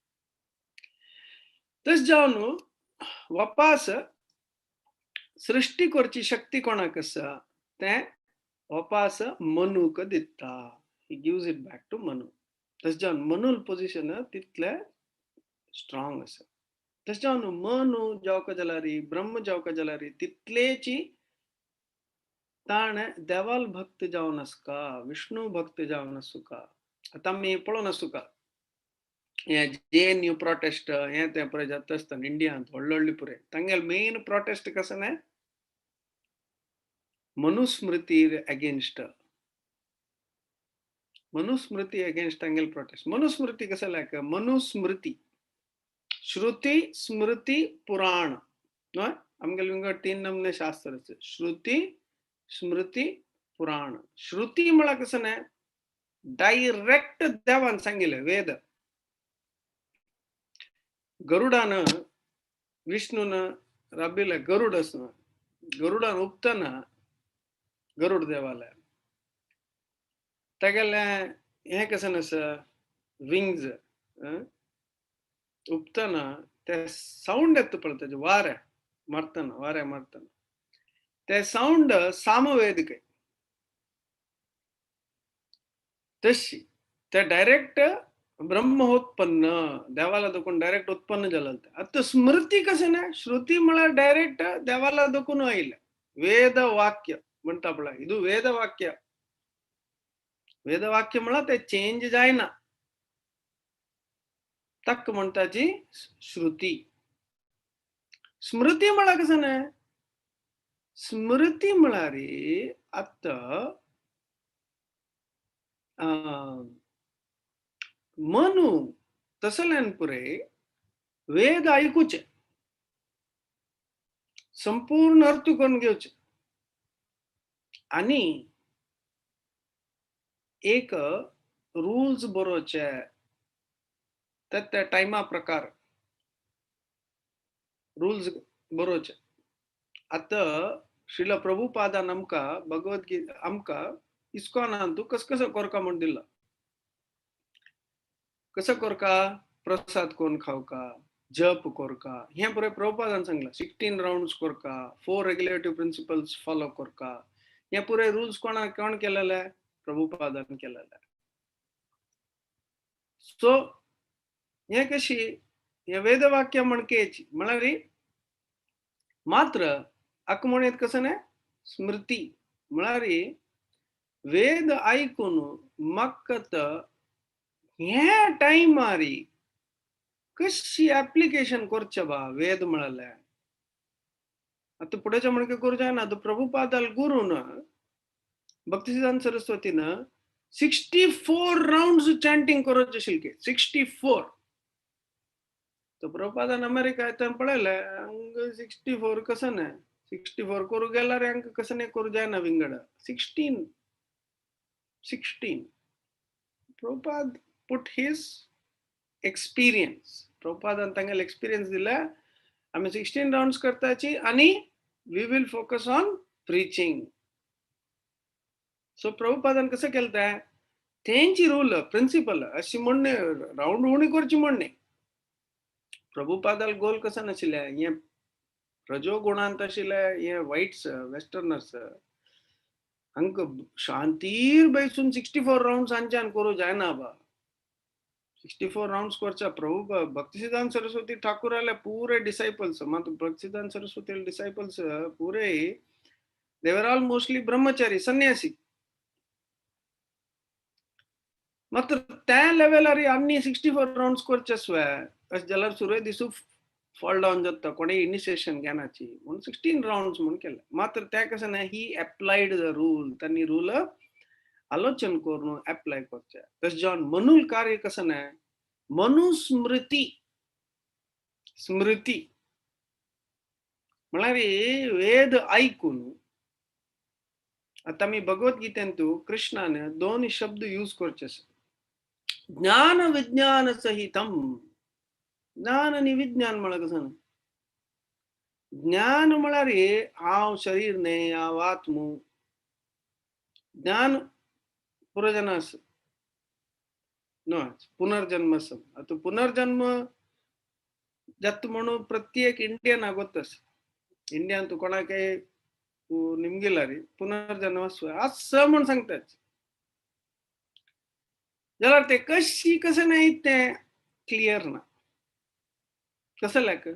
तस जावन वापस सृष्टी करची शक्ती कोणाक आसा तें वापस मनूक दिता he gives it back to Manu तस जावन मनूल पोजिशन तितले स्ट्रॉंग आसा तस जावन मनु जावका जाल्यार ब्रह्म जावका जाल्यार तितलेची ताण देवाल भक्त जावन आसका विष्णू भक्त जावन आसुका आतां आमी पळोवन आसुका हे JNU प्रोटेस्ट हे ते पळय जाता आसता इंडियांत व्हडली पुरे तांगेल मेन प्रोटेस्ट कसं ना मनुस्मृती अगेन्स्ट मनुस्मृती अगेन्स्ट तांगेल प्रोटेस्ट मनुस्मृती कसं लायक मनुस्मृती श्रुती स्मृती पुराण न्हय आमगेल विंगड 3 नमूने शास्त्र आसा श्रुती स्मृती पुराण श्रुती म्हळ्यार कसं ना डायरेक्ट देवान सांगिल्लें वेद गरुडान विष्णून राबिल्ले गरुड आसना गरुडान उपतना गरुड देवालय तेगेले हे कसन आसा विंग्स उपतना ते साऊंड येता पळय तेजे वारे मारतना ते साऊंड सामवेद काय तशी ते डायरेक्ट ब्रह्मोत्पन्न देवाला देखून डायरेक्ट उत्पन्न झालं आता स्मृती कसं ना श्रुती म्हळ्यार डायरेक्ट देवाला देखून आयिल्लें वेद वाक्य म्हणटा पळय ಇದು वेदवाक्य म्हळ्यार ते चेंज जायना तक म्हणटाची श्रुती स्मृती म्हळ्यार कसं ना स्मृती म्हळ्यार आता मनु तसल्यान पुरे वेद ऐकूचे संपूर्ण अर्थ करून घेवचे आणि एक रूल्स बरोवचे त्या टाइमा प्रकार रूल्स बरोवचे आता श्रील प्रभुपादान आमकां भगवद्गीता आमकां इस्कॉनान तू कसं करका म्हण दिला कसं करका प्रसाद कोण खावका जप करका हे पुरे प्रभुपादान सांगला 16 राउंड्स करका 4 रेग्युलेटिव्ह प्रिन्सिपल्स फॉलो करका हे पुरे रूल्स कोण केलेले प्रभुपादान केलेले सो हे कशी हे वेदवाक्य म्हणकेची म्हळ्यार मात्र अक म्हणत कसं ना स्मृती म्हळ्यार वेद ऐकून म्हाका ह्या टाइमार कशी ऍप्लिकेशन करचे बा वेद म्हळ्यार आता पुढेच्या म्हणके करूं जायना आता प्रभुपादाल गुरून भक्तिसिद्धांत सरस्वतीन 64 राउंड्स चॅन्टिंग करचे आशिल्ले 64 तो प्रभुपादान अमेरिका येता पळयलें हांगा 64 कसं ना 64 करूं गेल्यार हांकां कसं नाही करूं जायना विंगड 16 Prabhupada put his experience. Prabhupada तांगेल experience दिला आम्ही 16 राउंड्स करताची आणि we will focus on preaching. So प्रभुपादान कसं केलं तेंची रूल प्रिन्सिपल अशी म्हणणे राउंड होणी करची म्हणणे प्रभुपादाल गोल कसं नाशिल्लें हे रजोगुणांत आशिल्ले हे वाईट्स वेस्टर्नर्स हांकां शांतीर बैसून 64 राउंड्स हांच्यान करूं जायना बा 64 राउंड्स करचा प्रभु भक्तिसिद्धांत सरस्वती ठाकुर आले पूरे डिसाइपल्स मात्र भक्तिसिद्धांत सरस्वती डिसाइपल्स पूरे देवर ऑल मोस्टली ब्रह्मचारी सन्यासी मात्र त्या लेवलर अन्नी 64 राउंड्स करचस्वे अस जलर सुरे दिसू फॉल डाउन जाता कोणी इनिशिएशन ज्ञानाची म्हणून 16 राउंड्स म्हणून केलं मात्र त्या कसं नाही ही अप्लाइड द रूल त्यांनी रूल आलोचन करून अप्लाय करचे तस जॉन मनूल कार्य कसं नाही मनुस्मृती स्मृती म्हळ्यार वेद ऐकून आता मी भगवद्गीतेंतू कृष्णाने दोन शब्द यूज करचे ज्ञान विज्ञान सहितम ज्ञान आणि विज्ञान म्हळ्यार कसं ज्ञान म्हळ्यार हांव शरीर न्ही हांव आत्मू ज्ञान पुनर्जन्म पुनर्जन्म आता पुनर्जन्म जात म्हणून प्रत्येक इंडियन आगोतस इंडियन तू कोणाक निमगेला रे पुनर्जन्म असं म्हणून सांगतात जाल्यार ते कशी कसं नाही ते क्लियर ना कसं लायक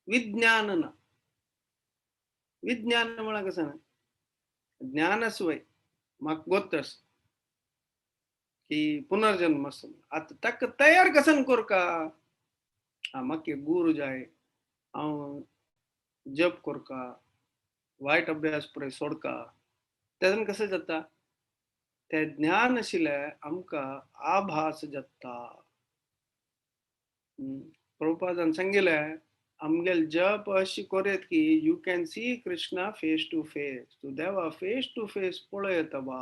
विज्ञान ना विज्ञान म्हळ्यार कसं ना ज्ञानच वय म्हाका गोतस की पुनर्जन्म आता ताका तयार कसं करका म्हाका गुरू जाय हांव जप करका वायट अभ्यास पुरे सोडका त्यातून कसं जाता ते ज्ञान आशिल्लें आमकां आभास जाता प्रभुपादान सांगिल्लें आमगेल जप अशी कोरेत की you can see Krishna face to face तू देवा फेस टू फेस पळय येता बा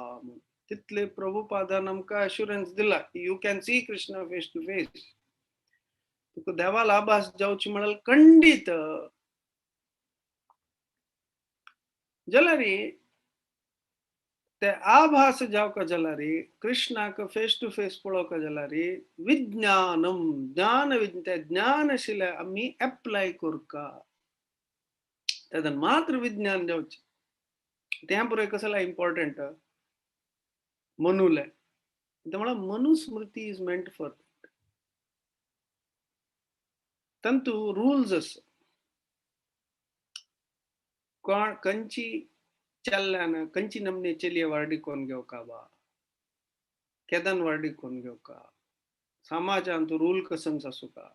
तितले प्रभुपादान आमकां अश्युरन्स दिला की you can see Krishna face to face तुका देवाला आभास जावची म्हळ्यार खंडीत जाल्यार ते आभास जावका जाल्यार कृष्णाक फेस टू फेस पळोवका जाल्यार विज्ञानम ज्ञान ते ज्ञान आशिल्लें आमी अप्लाय करका तेदन मात्र विज्ञान जावचें तें पुरे कसला इम्पॉर्टंट मनुले ते म्हळ्यार मनुस्मृती इज मेंट फॉर तंतु रूल्स आसा कोण खंयची चल्ल्यान खंयची नमने चलये वारडी कोण घेवका बा केदन वारडी कोण घेवका समाजांत रूल कसंच आसूं का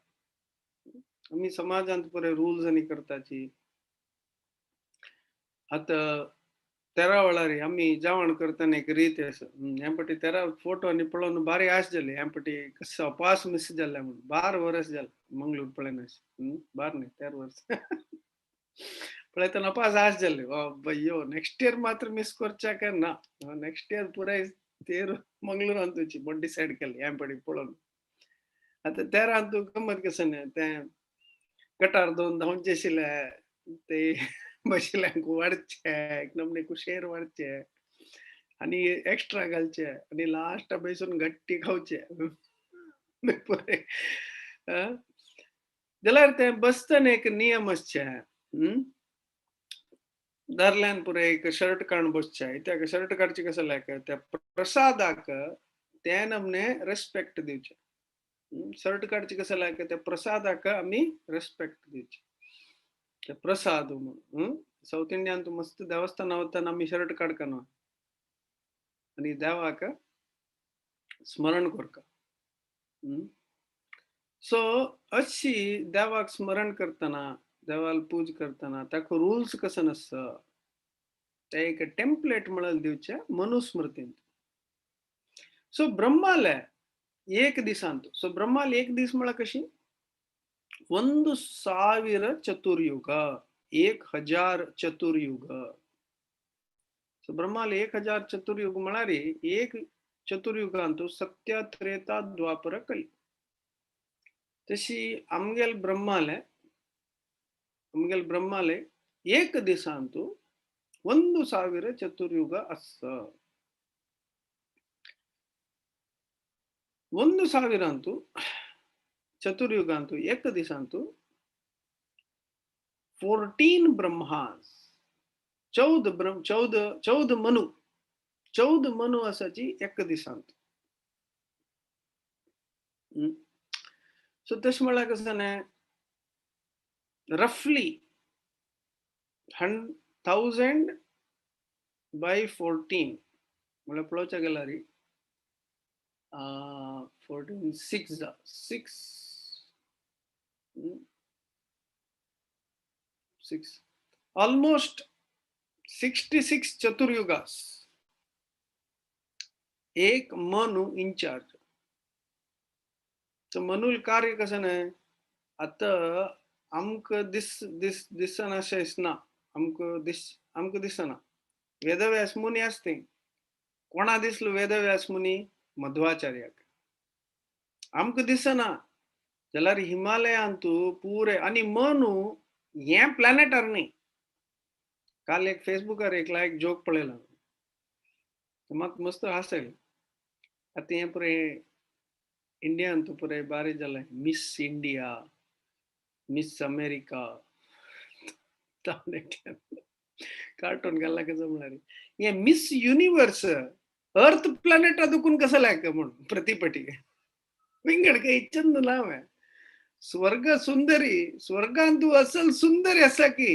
आमी समाजांत पुरे रूल्स आनी करताची आतां 13 वेळार आमी जेवण करतना एक रीत आसा हे पटी 13 फोटो आनी पळोवन बारी आस जाली हे पटी कसो पास मिस जाल्ले म्हणून 12 वर्स जालें मंगळूर पळयन बार न्ही 13 वर्स पळयतना पास आस जाल्ली भय्यो नेक्स्ट इयर मात्र मिस करच्या काय ना नेक्स्ट इयर पुराय तेर मंगळूरांत तुची म्हण डिसायड केली हे पटी पळोवन आतां 13 तू गंमत कसं न्ही तें गटार दोन धांवचे आशिल्ले ते बशिल्ल्यांक वाडचे एक नमने कुशेर वाडचे आनी एक्स्ट्रा घालचे आनी लास्ट बसून गट्टी खावचे पुरे जाल्यार ते बसतना एक नियम आसचे दादल्यान पुरे एक शर्ट काडून बसचे त्या शर्ट काडचे कसं लायक त्या प्रसादाक ते नमने रेस्पेक्ट दिवचे शर्ट काडचे कसं लायक त्या प्रसादाक आमी रेस्पेक्ट दिवचे ते प्रसाद म्हणून साऊथ इंडियान तू मस्त देवस्थान वतना आमी शर्ट काडका न्हू आनी देवाक स्मरण करका सो अशी देवाक स्मरण करतना देवाल पूज करतना ताका रूल्स कसं नासता ते एक टेम्पलेट म्हळ्यार दिवचे मनुस्मृतींत सो ब्रह्माले एक दिसांत सो ब्रह्माल एक दीस म्हळ्यार कशी 1000 चतुर्युग 1000 चतुर्युग सो ब्रह्माल 1000 चतुर्युग म्हळ्यार एक चतुर्युगांत सत्य त्रेता द्वापर कली तशी आमगेल ब्रह्माले एक दिसांत 1000 चतुर्युग आसता 1000 चतुर्युगांत एक दिसांत 14 ब्रह्मास 14 मनु आसाची एक दिसांत सो तशें म्हळ्यार कसं न्हय रफली 1000 by 14 म्हळ्यार पळोवच्या गेल्यार 14 6 ऑलमोस्ट 66 चतुर्युगास एक मनु इंचार्ज. तर मनूल कार्य कसं न्हय आतां आमकां दिसना अशें दिसना आमकां दिसना वेदव्यास मुनी आसता कोणा दिसलो वेदव्यास मुनी मध्वाचार्याक आमकां दिसना जाल्यार हिमालयांतू पुरे आनी मनू हे प्लॅनेटार न्ही. काल एक फेसबुकार एक जोक पळयलो म्हाका मस्त हांसयलो. आतां हें पुरे इंडियान तू पुरे बारी जालें Miss India Miss America cartoon घालला कसं म्हणारे हे मिस युनिवर्स अर्थ प्लॅनेट दुखून कसं लागतं म्हणून प्रतिपटी विंगड काही चंद नाव आहे स्वर्ग सुंदरी स्वर्गान तू असल सुंदरी असा की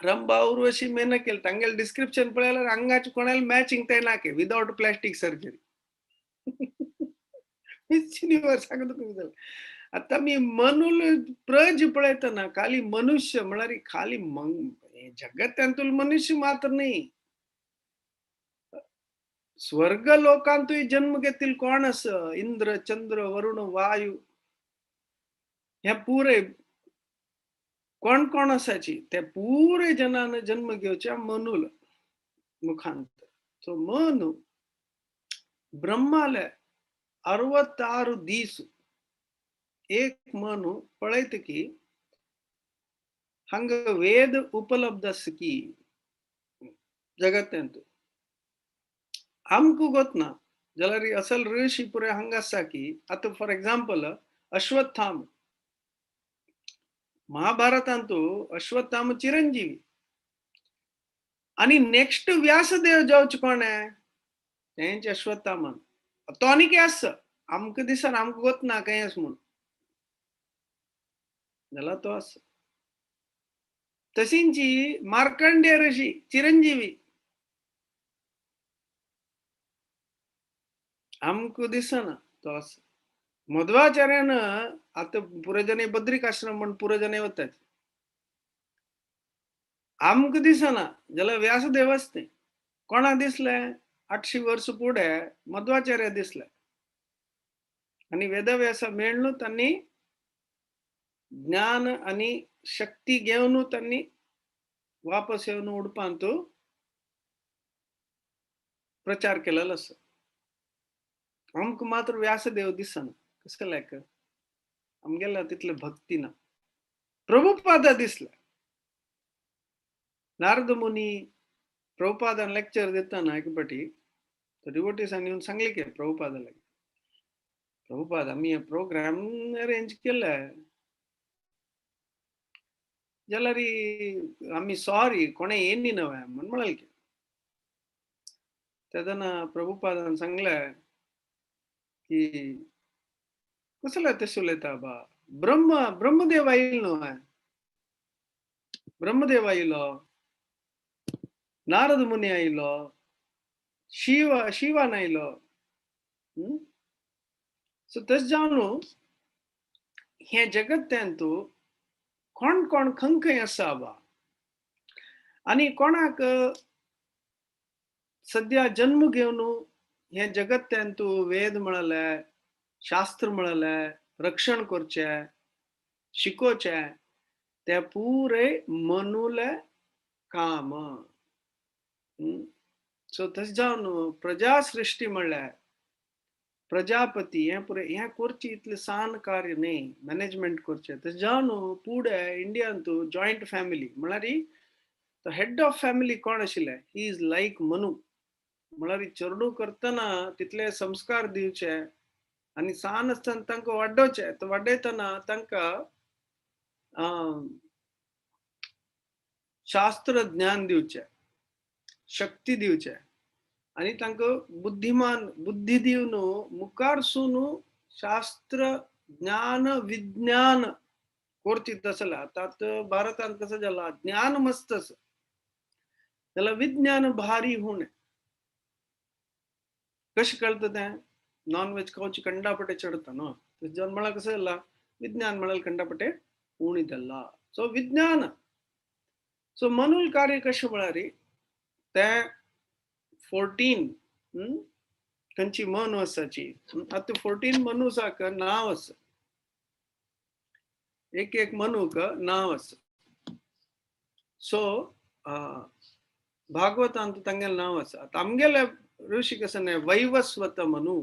रंबा उर्वशी मेहनत केली तांगेल डिस्क्रिप्शन पळयल्यार अंगाचे कोणाला मॅचिंग ते नाके without plastic surgery miss universe आता मी मनूल प्रज पळयतना खाली मनुष्य म्हळ्यार खाली जगत्यांतूल मनुष्य मात्र नाही स्वर्ग लोकांतूय जन्म घेतील कोण असं इंद्र चंद्र वरुण वायू हे पुरे कोण कोण असाची त्या पुरे जनान जन्म घेवच्या मनूल मुखांत. सो मनु ब्रह्माले 66 दीस एक मनु पळयत की हंग वेद उपलब्ध आस की जगत्यांतू आमकां गोतना जाल्यार असल ऋषी पुरे हंग आसा की आतां फॉर एग्जाम्पल अश्वत्थाम महाभारतांतू अश्वत्थाम चिरंजीवी आणि नेक्स्ट व्यासदेव जावचे कोण आहे तेंचे अश्वत्थामान तो आनी कितें आसा आमकां दिसना आमकां गोतना खंय आसा म्हूण जाल्यार तो आसा. तशींची मार्कंडेय ऋषी चिरंजीवी आमकां दिसना तो आसा. मध्वाचार्यान आता पुरजने बद्रिकाश्रम म्हण पुरजने वतात आमकां दिसना जाल्यार व्यासदेव आसता कोणा दिसले 800 वर्ष पुढे मध्वाचार्य दिसले आणि वेदव्यास मेळ्ळू त्यांनी ज्ञान आणि शक्ती घेऊन त्यांनी वापस येऊन उडपांतू प्रचार केलेलो आसा. आमकां मात्र व्यासदेव दिसना कसं लायक आमगेला तितले भक्ती ना. प्रभुपादा दिसला नारद मुनी प्रभुपादान लेक्चर दिताना एक पाटी डिवोटीसांनी येवन सांगले की प्रभुपादाला प्रभुपाद आम्ही हे प्रोग्राम अरेंज केलाय जाल्यार आम्ही सॉरी कोणे येनी नव्हे म्हण म्हणाल की तेदना प्रभुपादान सांगलें की कसले तशें उलयता बा ब्रह्मदेव आयिल्लो न्हू ब्रह्मदेव आयिल्लो नारद मुनी आयिल्लो शिवान आयिल्लो सो तशें जावन हे जगत्यांतू कोण कोण खंय खंय आसा बा आनी कोणाक सद्या जन्म घेवन हे जगत्यांतू वेद म्हळले शास्त्र म्हळले रक्षण करचे शिकोवचे ते पुरे मनुले काम. सो तशें जावन प्रजा सृष्टी म्हणल्यार प्रजापती हे पुरे हे करची इतले सान कार्य न्ही मॅनेजमेंट करचे तशें जावन पुढे इंडियांतू जॉयंट फॅमिली म्हळ्यार हेड ऑफ फॅमिली कोण आशिल्ले ही इज लायक मनु म्हळ्यार चेडूं करतना तितले संस्कार दिवचे आनी सान आसतना तांकां वाडोवचे वाडयतना तांकां शास्त्र ज्ञान दिवचे शक्ती दिवचे आणि तांकां बुद्धिमान बुद्धी दिवन मुखारसून शास्त्र ज्ञान विज्ञान कोर्तीत आसला. आतां भारतांत कसं जाला ज्ञान मस्त आसा त्याला विज्ञान भारी होणे कशें कळटा तें नॉन वेज खावची कंडापटे चढता न्हू जन्मळा कसं जाला विज्ञान म्हळ्यार कंडापटे उणी जाल्ला सो विज्ञान सो मनूल कार्य कशें म्हळ्यार ते 14 खंयची मनू आसाची आतां 14 मनूसाक नांव आसा एक मनूक नांव आसा सो भागवतांत तांगेलें नांव आसा आतां आमगेले ऋषी कसं नाही वैवस्वत मनू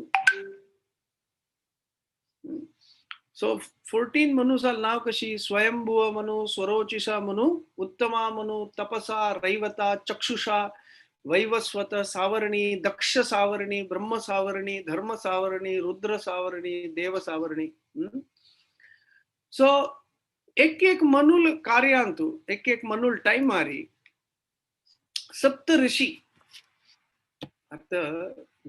सो 14 मनूसाल नाव कशी स्वयंभुव मनू स्वरोचिषा मनू उत्तमा मनू तपसा रैवता चक्षुषा वैवस्वत सावरणी दक्ष सावरणी ब्रह्म सावरणी धर्म सावरणी रुद्र सावरणी देव सावरणी सो एक मनूल कार्यांतू एक मनूल टाइम मारी सप्त ऋषी आता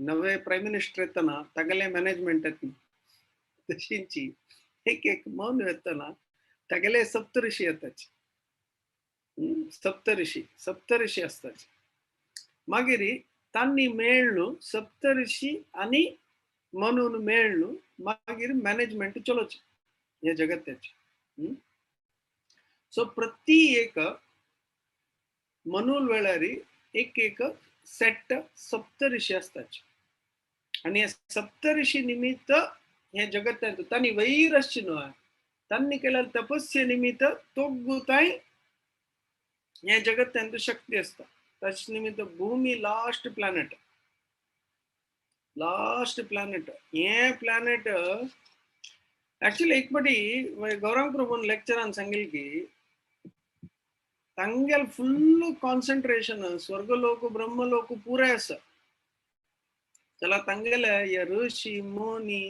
नवे प्राईम मिनिस्टर येताना तागेले मॅनेजमेंट येता तशींची एक मन येताना तागेले सप्तऋषी येताचे सप्तऋषी असताचे मागीर तांणी मेळ्ळू सप्तऋषी आनी मनून मेळ्ळू मागीर मॅनेजमेंट चलोचे हे जगत्याचे सो प्रति एक मनूल वेळार एक सेट सप्तऋषी असताचे आणि हे सप्तऋषी निमित्त हे जगत्यांत तांणी वैर आसची न्हू तांणी केलेल्या तपस्ये निमित्त तोगुताय हे जगत्यांत शक्ती असता ताचे निमित्त भूमी लास्ट प्लॅनेट हे प्लॅनेट एक्चुअली एक फावटी गौरांग प्रभून लेक्चरान सांगिल्लें की तांगेल फुल्ल कॉन्सन्ट्रेशन स्वर्गलोक ब्रह्मलोक पुरे आसा जाल्यार तांगेले हे ऋषी मुनी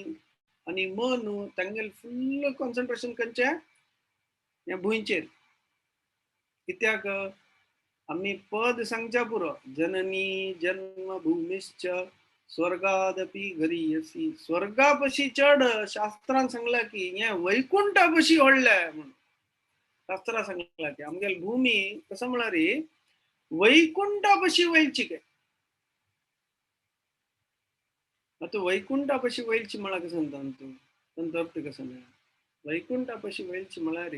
आनी मनू तांगेल फुल्ल कॉन्सन्ट्रेशन खंयचे हे भुंयचेर कित्याक आमी पद सांगच्या पुरो जननी जन्मभूमिश्च स्वर्गादपि गरीयसी स्वर्गा पशी चढ शास्त्रान सांगला की हे वैकुंठा पशी व्हडले म्हणून शास्त्रा सांगला की आमगेल भूमी कसं म्हळ्यार वैकुंठा पशी वयची काय आता वैकुंठा पशी वयची म्हळ्यार कसं सांगता तूं तांचो अर्थ कसो म्हळ्यार वैकुंठा पशी वयची म्हळ्यार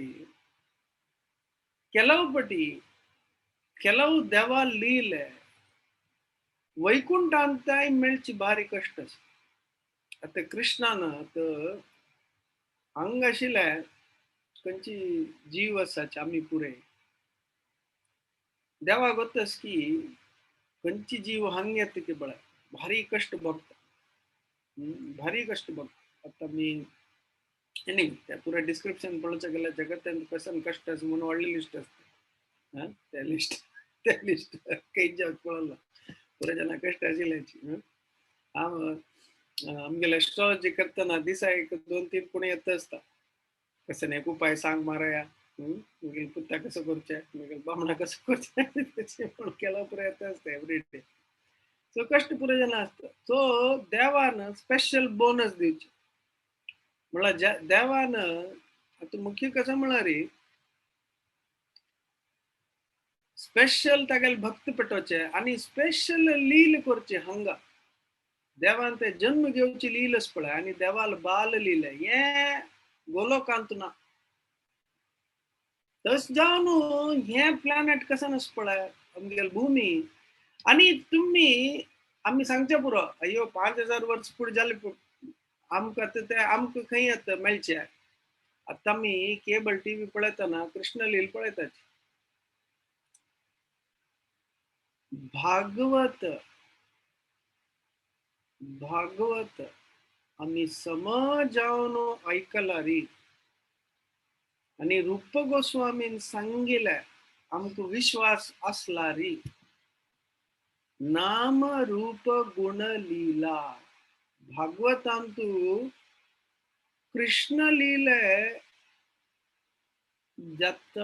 ಕೆಲವು देवा लीले वैकुंठांताय मेळची भारी कष्ट आसा आता कृष्णान हांग आशिल्ले खंयची जीव आसाचे आमी पुरे देवा गोतस की खंयची जीव हांग येता की बळ्या भारी कष्ट भोगता आता मी एनी त्या पुरा डिस्क्रिप्शन पळोवचें गेल्यार जगत्यांत कसन कष्ट आसा म्हणून व्हडली लिस्ट आसता त्या लिस्ट खंयच्या पळोवना पुरे जाणां कष्ट आशिल्ल्याची आमगेले एस्ट्रॉलॉजी करतना दिसा एक 2-3 कोणी येता आसता कसं एक उपाय सांग मारया मुगेल पुत्ता कसं करचें मुगेल बामणा कसं करचें पूण केलो पुरो येता आसता एवरी डे सो कष्ट पुरे जाणां आसता सो देवान स्पेशल बोनस दिवचे म्हळ्यार देवान आता मुख्य कसं म्हळ्यार स्पेशल तागेले भक्त पेटोवचे आनी स्पेशल लील करचे हांगा देवान ते जन्म घेवची लील आसा पळय आनी देवाल बाल लीले हे गोलोकांत ना तस जावन हे प्लॅनेट कसं आसा पळय आमगेल भूमी आनी तुमी आमी सांगचे पुरो अय्यो 5000 वर्स फुडें जाले आमकां ते आमकां खंय येता मेळचे आतां आमी केबल टीव्ही पळयतना कृष्ण लील पळयताचे भागवत आमी समज जावन ऐकला री आणि रूप गोस्वामीन सांगिले आमकां विश्वास असला री नाम रूप गुण लीला भागवतांतू कृष्ण लीले जत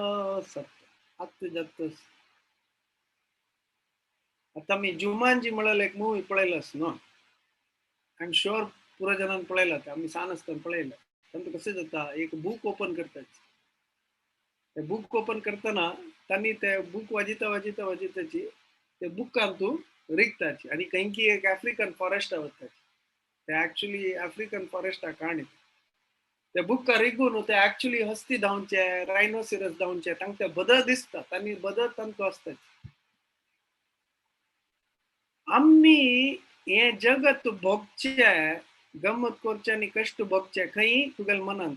सत्य अत जत आता मी जुमानजी म्हणून एक मूवी पळयलास न्हू आय एम शुअर पुरो जणांनी पळयला आम्ही सान आसतना पळयला तांकां कशें जाता एक बूक ओपन करतात ते बूक ओपन करतना त्यांनी ते बूक वाजिताची ते बुकान तूं रिकताची आणि खंयकी एक आफ्रिकन फॉरेस्ट वताची ते ऍक्च्युली आफ्रिकन फॉरेस्टा काणी ते बुक्का रिगून ते ऍक्च्युली हस्ती धांवचे रायनोसिरस धांवचे तांकां ते बदल दिसता आनी बदल तांकां असतात आम्ही हे जगत भोगचे गमत करचे आणि कष्ट भोगचे खंय तुगेल मनांत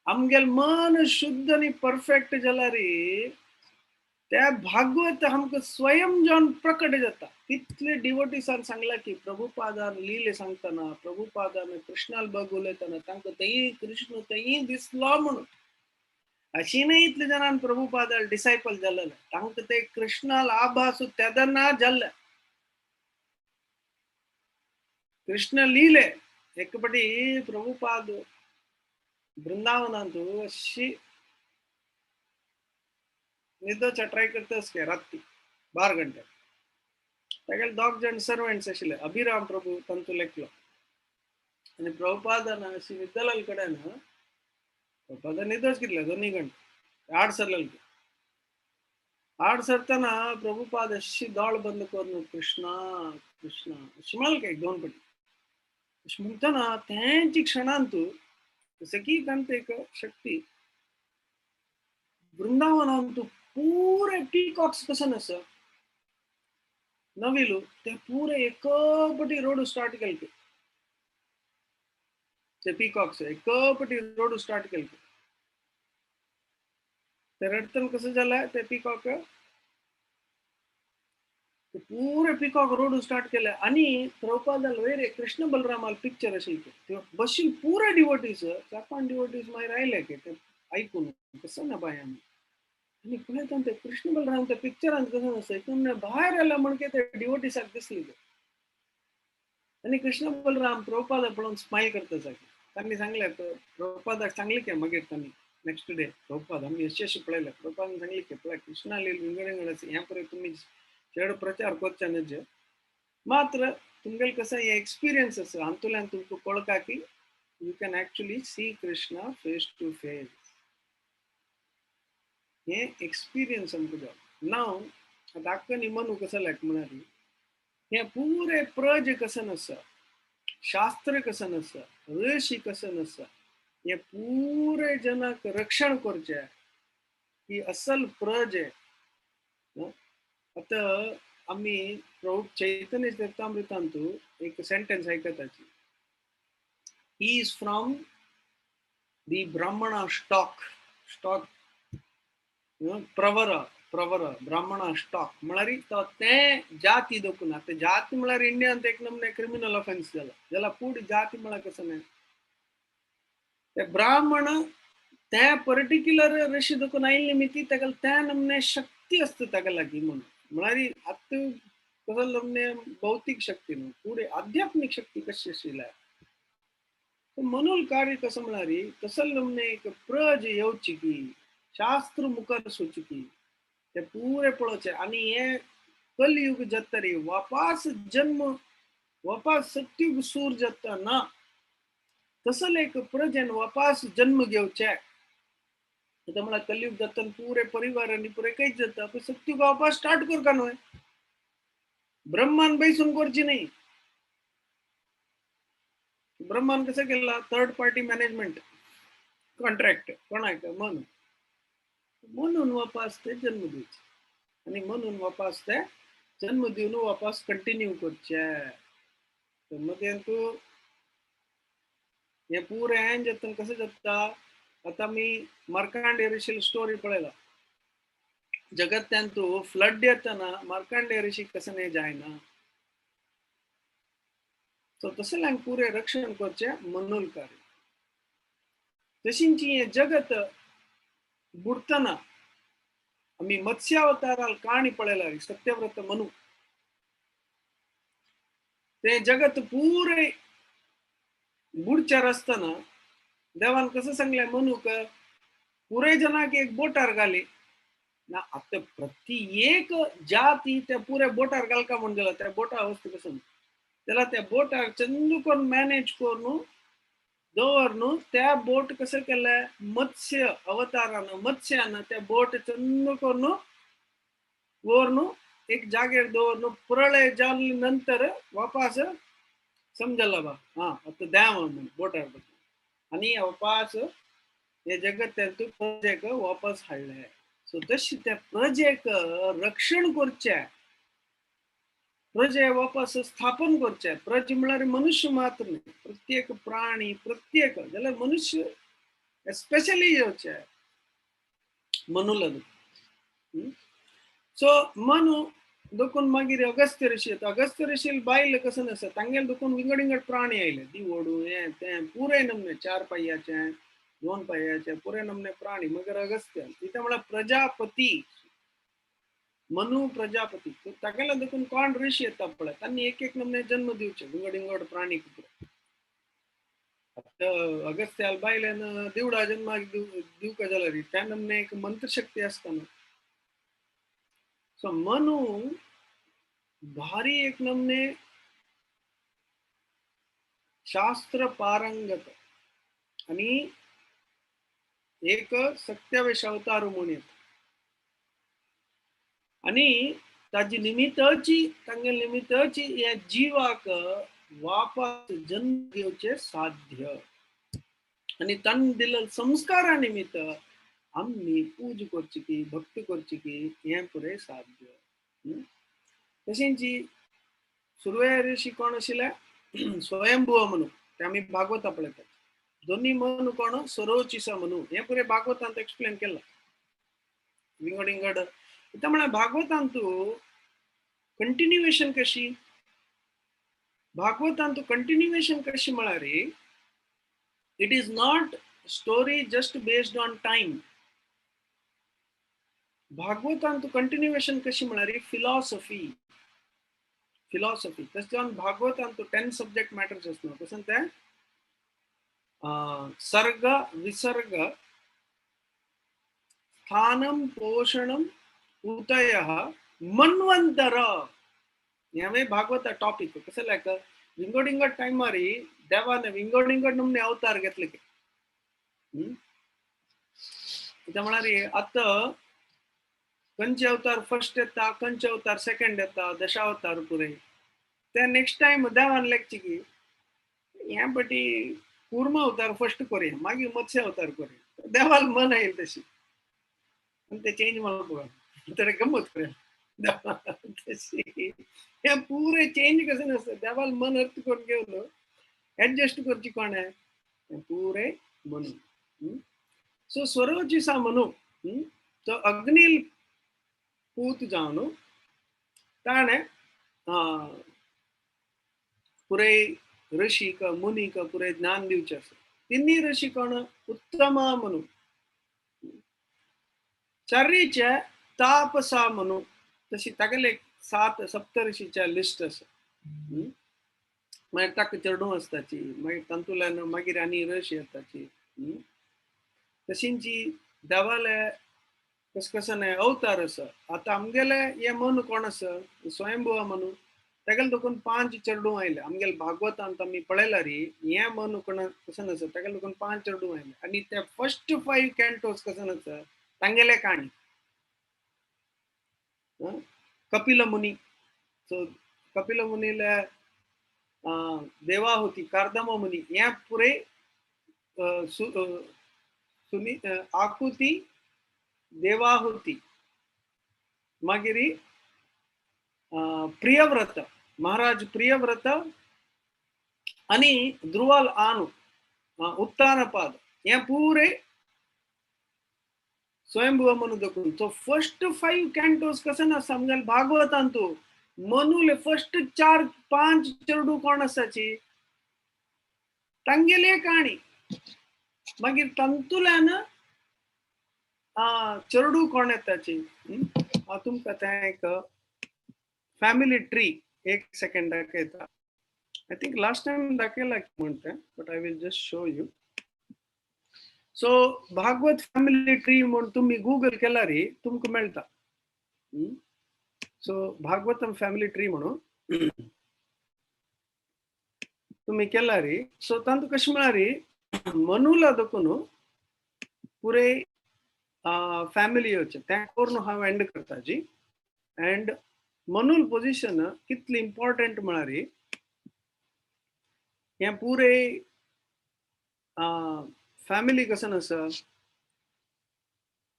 आमगेल मन शुद्ध आणि परफेक्ट जाल्यार त्या भागवत आमकां स्वयं जावन प्रकट जाता तितले डिवोटीसान सांगला की प्रभुपादान लीले सांगतना प्रभुपादान कृष्णाल बग उलयतना तांकां तेय कृष्ण तेय दिसलो म्हणून अशीनय इतले जणांन प्रभुपादाल डिसायपल जाल्ले तांकां ते कृष्णाल आभास तेदना जाल्ले कृष्ण लीले एक पटी प्रभुपाद बृंदावनांत अशी निदोचा ट्राय करतास के रात्री 12 घंटे तागेले 2 जण सर्वंट्स आशिल्ले अभिराम प्रभू तांचो लेखलो आनी प्रभुपादान अशी निदलाल कडेन प्रभुपादान निदोच कितले 2 घंटे आड सरलेले आड सरतना प्रभुपाद अशी दोळ बंद करून कृष्णा कृष्णा अशी म्हणले एक 2 पटी अशी म्हणतना तेंची क्षणांत सगळी तांकां एक शक्ती वृंदावनांत पूरे पीकॉक्स कसन आसा नविलू ते पूरे एक पटी रोड स्टार्ट केले ते पीकॉक्स एक पटी रोड स्टार्ट केले ते रडतन कसं झालं ते पीकॉक पूरे पीकॉक रोड स्टार्ट केले आणि प्रभुपादाल वेरे कृष्ण बलरामाल पिक्चर आशिल्ले ते बशीन पूरे डिवोटीज 4-5 डिवोटीज मागीर आयले की ते ऐकून कसं ना बाय आमी आणि पळयता ते कृष्ण बलराम त्या पिक्चरांत कसं आसा एकदम भायर आयला म्हणके ते डिवोटीसाक दिसली आणि कृष्ण बलराम प्रभुपादा पळोवन स्माईल करता जागे त्यांनी सांगले प्रभुपादाक सांगले की मागीर त्यांनी नेक्स्ट डे प्रभुपाद आम्ही अशी पळयले प्रभुपादान सांगले की पळय कृष्णा लील विंगड आसा ह्या पळय तुम्ही चड प्रचार करचे नज मात्र तुमगेल कसं हे एक्सपिरियन्स आसा हातूंतल्यान तुमकां कळटा की you can actually see Krishna face to face हे एक्सपिरियन्स आमकां जाय नाव आता आख्खो निमन कसं लायक म्हणाली हे पूरे प्रज कसं आसा शास्त्र कसं आसा ऋषी कसं आसा हे पूरे जनाक रक्षण करचे ही असल प्रज आहे आता आम्ही प्रभू चैतन्य चरितामृतांत एक सेंटेन्स ऐकताची he is from the brahmana stock प्रवर ब्राह्मणा स्टॉक म्हळ्यार ते जाती दोकून आता जाती म्हळ्यार इंडियात एक नमने क्रिमिनल ऑफेन्स जाला जाल्यार पुढे जाती म्हळ्यार कसं नाही ते ब्राह्मण त्या पर्टिक्युलर ऋषी दोकून आयिल्ले निमित्ती ताका त्या नमने शक्ती असता ताका लागीं म्हणून म्हळ्यार आतां कसं नमने भौतिक शक्ती न्हू पुढे आध्यात्मिक शक्ती कशी आशिल्ल्या मनोल कार्य कसं म्हळ्यार कसं नमने एक प्रज येवची की शास्त्र मुखार सोचकी ते पूरे पळोवचे आणि हे कलयुग जातरी वापस जन्म वापस सत्युग सूर जाता ना तसल एक प्रजन वापस जन्म घेवचे आता म्हळ्यार कलयुग जातन पुरे परिवार आणि पुरे कांयच जाता पण सत्युग वापस स्टार्ट करता न्हय ब्रह्मान बैसून करची नाही ब्रह्मान कसं केला थर्ड पार्टी मॅनेजमेंट कॉन्ट्रॅक्ट कोणाक म्हणून वापस ते जन्म दिवचे आणि म्हणून वापस ते जन्म दिवन वापस कंटिन्यू करचे मध्ये तू हे पुरे हें जातन कसं जाता आता मी मार्कांडेय ऋषी स्टोरी पळयला जगत्यान तू फ्लड येतना मार्कांडेय ऋषी कसं नाही जायना सो तसं पुरे रक्षण करचे मनोल कार्य तशींची हे जगत बुडतना आम्ही मत्स्यावताराल काणी पळयला सत्यव्रत मनु ते जगत पुरे बुडच्यार आसतना देवान कसं सांगले मनुक पुरे जनाक एक बोटार घाली ना आता प्रत्येक जाती त्या पुऱ्या बोटार घालका म्हणून दिला त्या बोटा वस्तू कसं त्याला त्या बोटार चंदू करून मॅनेज करून दवरून त्या बोट कसं केलंय मत्स्य अवतारानं मत्स्यानं त्या बोट चंदू करून वरून एक जागेर दवरून प्रळय जाल्ली नंतर वापस समजला बा हा आता द्या म्हणून बोटार आणि वापस हे जगत प्रजेक वापस हाडले सो तशी त्या प्रजेक रक्षण करचे प्रजे वापस स्थापन करचे प्रजे म्हळ्यार मनुष्य मात्र नाही प्रत्येक प्राणी प्रत्येक जाल्यार मनुष्य एस्पेशली येवचे मनूला सो मनु देखून मागीर अगस्त्य ऋषी येता अगस्त्य ऋषी बायल कसं नसता तांगेल देखून विंगड विंगड प्राणी आयले दिवडू हे ते पुरे नमने 4 पायाचे 2 पायाचे पुरे नमने प्राणी मगर अगस्त्य तिथे म्हळ्यार प्रजापती मनु प्रजापती तागेला देखून कोण ऋषी येता पळय त्यांनी एक एक नमने जन्म दिवचे विंगड विंगड प्राणी अगस्त्याल बायलेन दिवडा जन्माक दिवका जाल्यार त्या नमने एक मंत्रशक्ती असताना सो मनु भारी एक नमने शास्त्र पारंगत आणि एक सत्यावेश अवतार म्हणून येता आणि ताजी निमित्ताची तांगे निमित्ताची या जीवाक वापस जन्म घेवचे साध्य आणि तन दिल संस्कारा निमित्त आम्ही पूज करची की भक्ती करची की हे पुरे साध्य तशेंची सुरवेर ऋषी कोण आशिल्ले स्वयंभुव म्हणून ते आम्ही भागवता पळयतात दोन्ही म्हणू कोण सरोचिसा म्हणू हे पुरे भागवतांत एक्सप्लेन केला विंगड विंगड इथं म्हणा भागवतांत कंटिन्युएशन कशी भागवतांत कंटिन्युएशन कशी म्हळ्यार it is not story just based on time भागवतांत कंटिन्युएशन कशी म्हळ्यार फिलॉसॉफी तशें भागवतांत 10 सब्जेक्ट मॅटर्स आसता तसं ते सर्ग विसर्ग स्थानम पोषणम उतय मन्वंतर हे भागवत टॉपिक कसं लायक विंगड विंगड टायमारी देवाने विंगड विंगड नमने अवतार घेतले म्हळ्यार आता खंयचे अवतार फर्स्ट येता खंयचे अवतार सेकंड येता दशावतार पुरे ते नेक्स्ट टाइम देवान लेखचे की हे बटी कूर्म अवतार फर्स्ट करूया मागीर मत्स्य अवतार करूया देवाल मन येईल तशी आणि ते चेंज तर गंमत करूया तशी हे पुरे चेंज कसं नसतं देवाल मन अर्थ करून घेऊन ऍडजस्ट करची कोण आहे पुरे म्हणून सो स्वरोचिसा म्हणून तो अग्निल पूत जावन ताणे पुरे ऋषी का मुनी का पुरे ज्ञान दिवचे असत तिन्ही ऋषी कोण उत्तम म्हणून चारीचे तापसा म्हणून तशी तागेले 7 सप्तऋषीच्या लिस्ट आसा मागीर ताका चेडूं आसताची मागीर तांतुल्यान मागीर आनी ऋषी येताची तशींची देवाले कसकसन अवतार आसा आता आमगेले हे मन कोण आसा स्वयंभुवा म्हणून तेगेले देखून 5 चेडूं आयले आमगेले भागवतांत आमी पळयला री हे मन कोण कसन आसा तेगेले देखून 5 चेडूं आयले आनी ते फर्स्ट 5 कॅन्टोस कसन आसा तांगेले काणी कपिल मुनी सो कपिल मुनीले देवाहुती कार्दम मुनी हे पुरे आकुती देवाहुती मागिरी प्रियव्रत महाराज प्रियव्रत आणि ध्रुवाल आनु उत्तानपाद हे पुरे स्वयंभुव म्हणून देखून सो फर्स्ट 5 कॅन्टोस कसं ना समजाल भागवतांत मनुले फर्स्ट 4-5 चेडू कोण आसाची तांगेले काणी मागीर तंतुल्यान चेडू कोण येताची हांव तुमकां तें एक फॅमिली ट्री एक सेकंड दाखयता आय थिंक लास्ट टाइम दाखयला म्हणटा but I will just show you so Bhagavat family tree म्हणून तुम्ही गूगल केला रे तुमका मेळता. सो भागवतम फॅमिली ट्री म्हणून तुम्ही केला री सो तांतू कशी म्हळारी मनुला दखून पुरे फॅमिली होचे त्या करून हांव एंड करताची एंड मनुल पोजिशन कितली इम्पॉर्टंट म्हळारी हे पुरे फॅमिली कसं आसा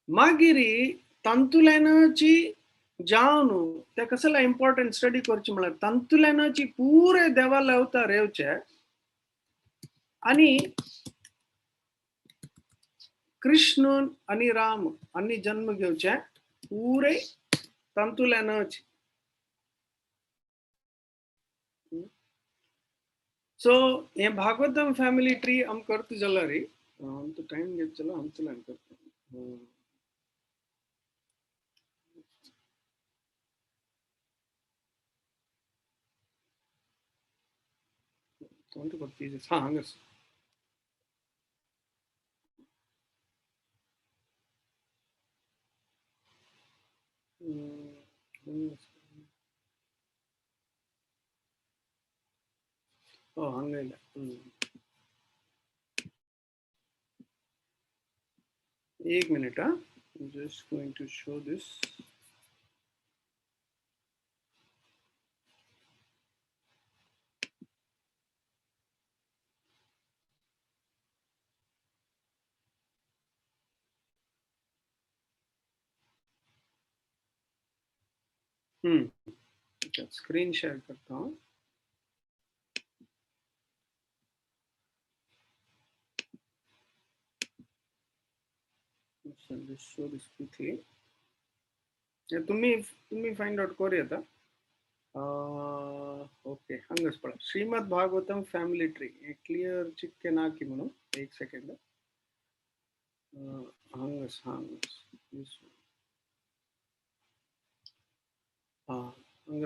मागिरी तंतुलेनाची जावन ते कसला इम्पॉर्टंट स्टडी करची म्हळ्यार तंतुलेनाची पुरे देवाला अवतार येवचे आणि कृष्ण आणि राम आणि जन्म घेवचे पुरे तंतुलेनाची. सो हे भागवतम फॅमिली ट्री आम करता जाल्यार रे आमचो टाइम घेत चलो आमचो लाइन करता. हाँ हंगस ಹಂಗಿಲ್ಲ. एक मिनट. I'm just going to show this. Screen share करता हूँ. Just show this quickly. तुम्ही फाइंड आउट करूया आता. ओके हंगस पडा Srimad Bhagavatam family tree clear चिक्के नाकी म्हणून एक सेकंड. हंगस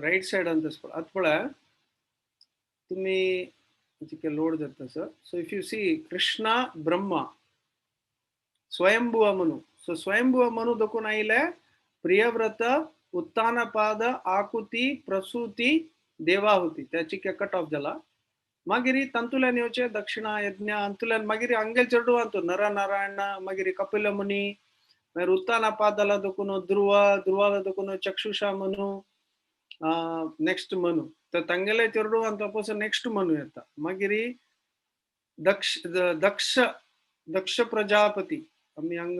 राइट साइड अंतस पडा अत पडा तुम्ही चिक्के लोड जाता sir. So if you see Krishna Brahma Swayambhuva Manu. So Swayambhuva Manu दखून आयले प्रियव्रत उत्तानपाद आकुती प्रसूती देवाहुती त्याची कट ऑफ जाला. मागिरी तंतुल्यान येवचे दक्षिणा यज्ञ अंतुल्यान मागिरी अंगेल चेडू अंतू नर नारायण मागिरी कपिल मुनी मागीर उत्तानपादाला दखून ध्रुवाला दखून चक्षुषा मनु नेक्स्ट मनु तर तंगेले चेडू अंत नेक्स्ट मनु येता. मागिरी दक्ष प्रजापती आम्ही अंग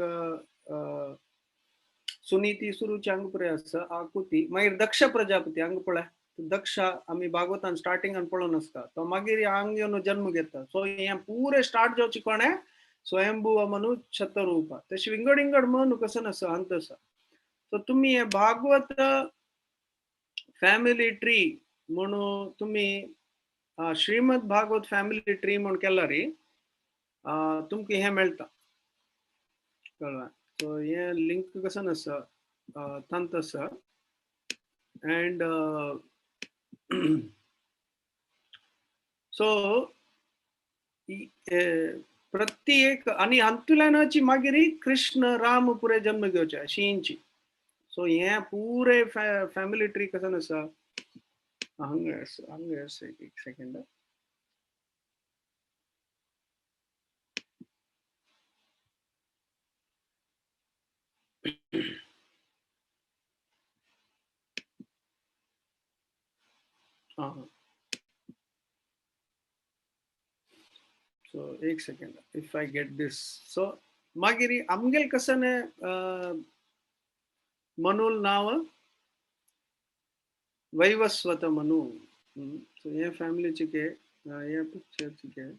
सुनीती सुरुची अंग पुरे आसा आकुती मागीर दक्ष प्रजापती अंग पळय दक्ष आम्ही भागवतान स्टार्टिंगान पळोवन आसता तो मागीर अंग येवन जन्म घेता. सो हे पुरे स्टार्ट जावची कोणे स्वयंभुव मनु शतरूपा तशी विंगड मनु कसं आसा अंत आसा. सो तुम्ही हे भागवत फॅमिली ट्री म्हणून तुम्ही श्रीमद भागवत फॅमिली ट्री म्हणून केला रे तुमकां हे मेळटा कळ्ळें. सो हे लिंक कसं आसा तंत आसा एंड सो प्रत्येक आणि अंतुल्यानाची मागिरी कृष्ण राम पुरे जन्म घेवचे अशींची. सो हे पुरे फॅमिली ट्री कसं आसा हंगे एक सेकंड. So एक second if I get this. So मागिरी आमगेल कसं मनुल नाव वैवस्वत मनु. सो हे फॅमिली चिके हे पिक्चर चिके.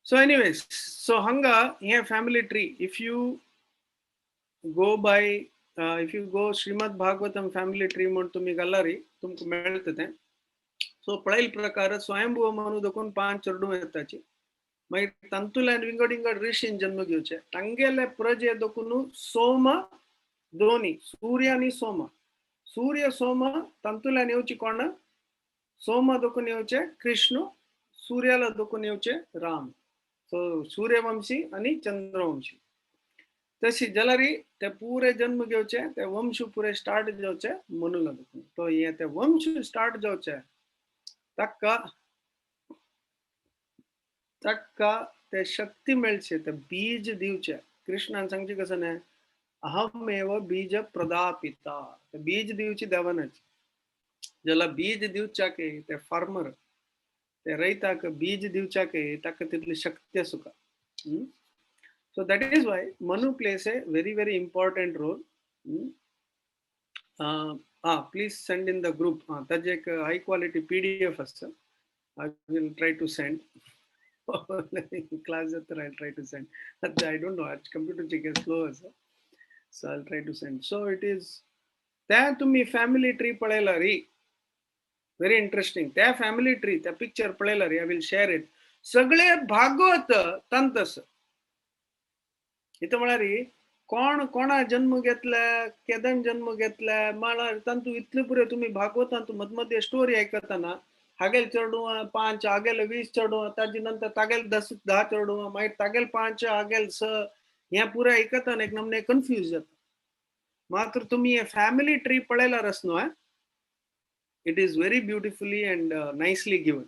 सो एनीवेज सो हंगा हे family tree if you go by if you go Shrimad Bhagavatam family tree म्हणून तुम्ही गल्लारी तुमकां मेळटा तें. सो पळयल प्रकार स्वयंभुव मनु दखून 5 चेडू येताची मागीर तंतुल्यान विंगड ऋषीन जन्म घेवचे तांगेले प्रजे दखून सोम दोनी सूर्य आणि सोम. सूर्य सोम तंतुल्यान येवची कोण सोम दखून येवचे कृष्ण सूर्याला दखून येवचे राम. सो सूर्यवंशी आणि चंद्रवंशी तशी जलारी ते पूरे जन्म घेवचे ते वंश पूरे स्टार्ट जावचे मनूला तो हे ते वंश स्टार्ट जावचे तक्का तक्का ते शक्ती मेळचे ते बीज दिवचे कृष्णान सांगचे कसं नाही अहमेव बीज प्रदापिता ते बीज दिवची देवानच ज्याला बीज दिवचाके ते फार्मर ते रैताक बीज दिवचाके ताका तितली शक्ती आसुका so that is why Manu plays a very very important role. Please send in the group that's a high quality PDF असतं. I will try to send class I'll try to send. I don't know computer check is slow so I'll try to send. So it is त्या तुम्ही family tree पळयला री very interesting त्या family tree त्या picture पळयला री I will share it. सगळे भागवत तंतस इथं म्हळ्यार कोण कोणा जन्म घेतला केदन जन्म घेतला म्हळ्यार तंतू इतले पुरे तुम्ही भागवतांतू मध मध्ये स्टोरी आयकताना हागेल चढू 5 हागेल 20 चढू ताजी नंतर तागेल 10 चढू मागीर तागेल 5 हागेल 6 हे पुरे आयकताना एक नमने कन्फ्यूज जाता मात्र तुम्ही हे फॅमिली ट्री पळयल्यार न्हू it is very beautifully and nicely given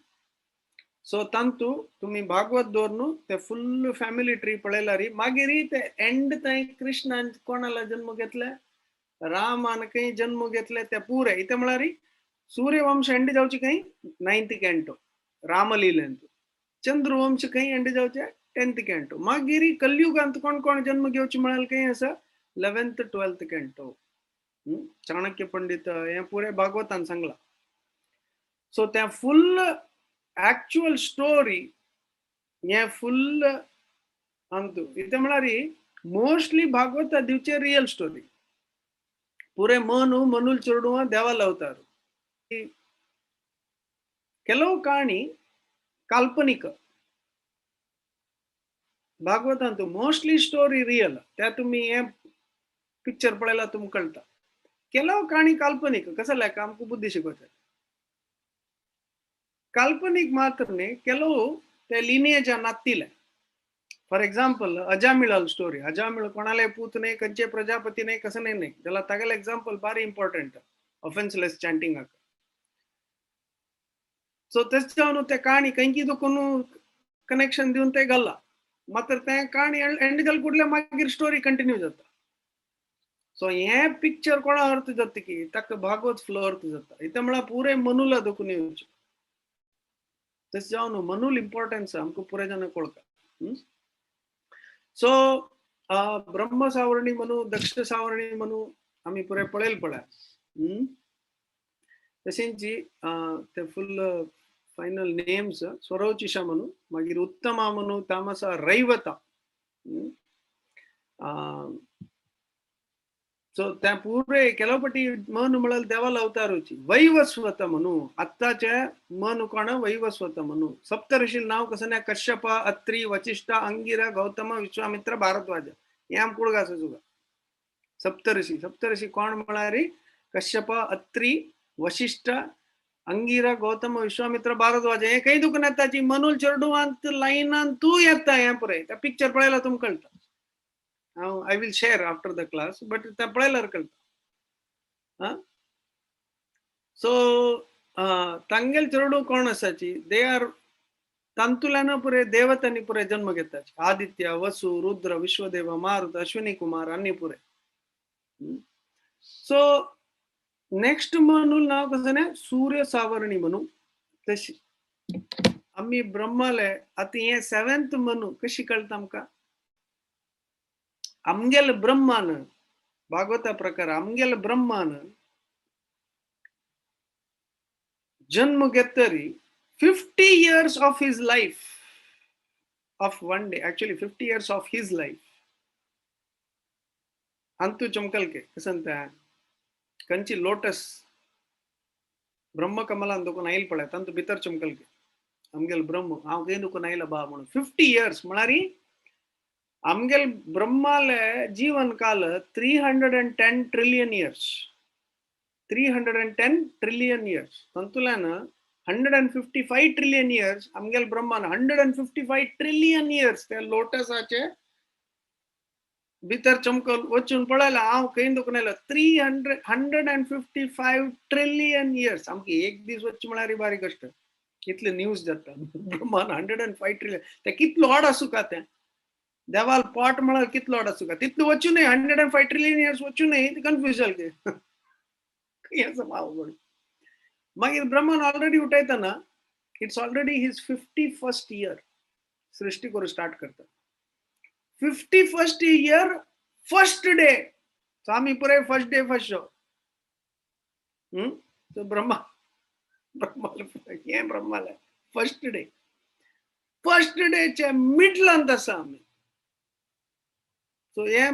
so तंतू तुम्ही भागवत दोरनु ते फुल फॅमिली ट्री पळयला री मागीर ते एंड ताई कृष्णान कोणाला जन्म घेतले रामान काही जन्म घेतले ते पुरे इथे म्हळ्यार सूर्यवंश एंड जावची काही 9th कॅन्टो रामलीलेंत चंद्रवंश काही एंड जावचे 10th कॅन्टो मागीर कलयुगांत कोण कोण जन्म घेवची म्हळ्यार काही आसा 11th 12th कॅन्टो चाणक्य पंडित हे पुरे भागवतान सांगला सो त्या फुल actual story ये फुल अंतु इथे म्हळ्यार मोस्टली भागवत दिवचे रियल स्टोरी पुरे मनुल चोरडू देवा लावतार ಕೆಲವು ಕಾಣಿ काल्पनिक भागवतांतू मोस्टली स्टोरी रियल त्या तुम्ही हे पिक्चर पळयला तुमकां कळटा ಕೆಲವು काणी काल्पनिक कसं लेख आमकां बुद्धी शिकवता काल्पनिक मात्र ಕೆಲವು ते लिनियेज नातिले फॉर एग्जांपल अजामिळल स्टोरी अजामिळ कोणाले पूत नाही कंचे प्रजापती नाही कसं नाही त्याला तागेल एग्जांपल बारी इंपॉर्टंट ऑफेन्सलेस चॅन्टिंग सो त्याच्यावरून ते काणी कंकी दुखून कनेक्शन देऊन ते घालला मात्र ते काणी एंड जाल कुठल्या मागीर स्टोरी कंटिन्यू जाता सो हे पिक्चर कोणा अर्थ जाता की ताका भागवत फ्लो अर्थ जाता इथे म्हळ्यार पुरे मनुला दुखून येवचे तस जावन मनूल इम्पॉर्टन्स आमकां पुरे जाणां कळटा सो ब्रह्म सावरणी मनू दक्ष सावरणी मनू आमी पुरे पळयल पळय तशेंची ते फुल फायनल नेम्स स्वरोचिषा मनू मागीर उत्तमा मनू तामसा रैवता सो त्या पुरे ಕೆಲವಪಟ್ಟಿ मन म्हळ्यार देवाला अवतारूची वैवस्वत म्हणू आत्ताचे मन कोण वैवस्वत म्हणू सप्तऋषी नाव कसं नाही कश्यप अत्री वचिष्ठ अंगिरा गौतम विश्वामित्र भारद्वाज हे आम कुळगास जुगा सप्तऋषी कोण म्हळ्यार कश्यप अत्री वशिष्ठ अंगिरा गौतम विश्वामित्र भारद्वाज हे काही दुखून येताची मनूल चेडूवांत लाईनान तू येता हे पुरे त्या पिक्चर पळयला तुमकां कळटा I will share after the class, but त्या पळयल्यार कळटा सो तांगेल चेडू कोण आसाची दे आर तांतुल्यान पुरे देवतांनी पुरे जन्म घेताचे आदित्य वसु रुद्र विश्वदेव मारुत अश्विनी कुमार आनी पुरे सो नेक्स्ट मनूल नाव कसं नाही सूर्य सावरणी म्हणू तशी आम्ही ब्रह्माले आता हे 7th मनू कशी कळटा आमकां आमगेल ब्रह्मान भागवता प्रकार आमगेल ब्रह्मान जन्म घेतरी 50 years of his life of one day actually 50 years of his life अंतु चमकल के कसंता कंची लोटस ब्रह्म कमला अंदुको नाइल पड़े तंतु भीतर चमकल के आमगेल ब्रह्म हांव केंदुको नाइला बा म्हणून 50 years म्हळ्यार आमगेल ब्रह्माले जीवन काल 310 trillion years 310 trillion years तंतुल्यान 155 ट्रिलियन इयर्स आमगेल ब्रह्मान 155 ट्रिलियन इयर्स त्या लोटसाचे भितर चमकल वचून पळयला हांव खंय दुखनायलो 155 ट्रिलियन इयर्स आमगे एक दीस वच्चे म्हळ्यार बारी गोश्ट कितले न्यूज जाता ब्रह्मान 105 ट्रिलियन ते कितलो व्हड आसूं का तें देवाल पॉट म्हळ्यार कितलो व्हड आसूं का तितलो वचूं न्हय 105 ट्रिलियन इयर्स वचूं न्हय कन्फ्यूज जालें खंय आसा मागीर मागीर ब्रह्मान ऑलरेडी उठयतना it's already his 51st year सृष्टी करूं स्टार्ट करता 51st year first day so आमी पुरे first day first show so ब्रह्माला फर्स्ट डेच्या मिडलांत आसा आमी सो हे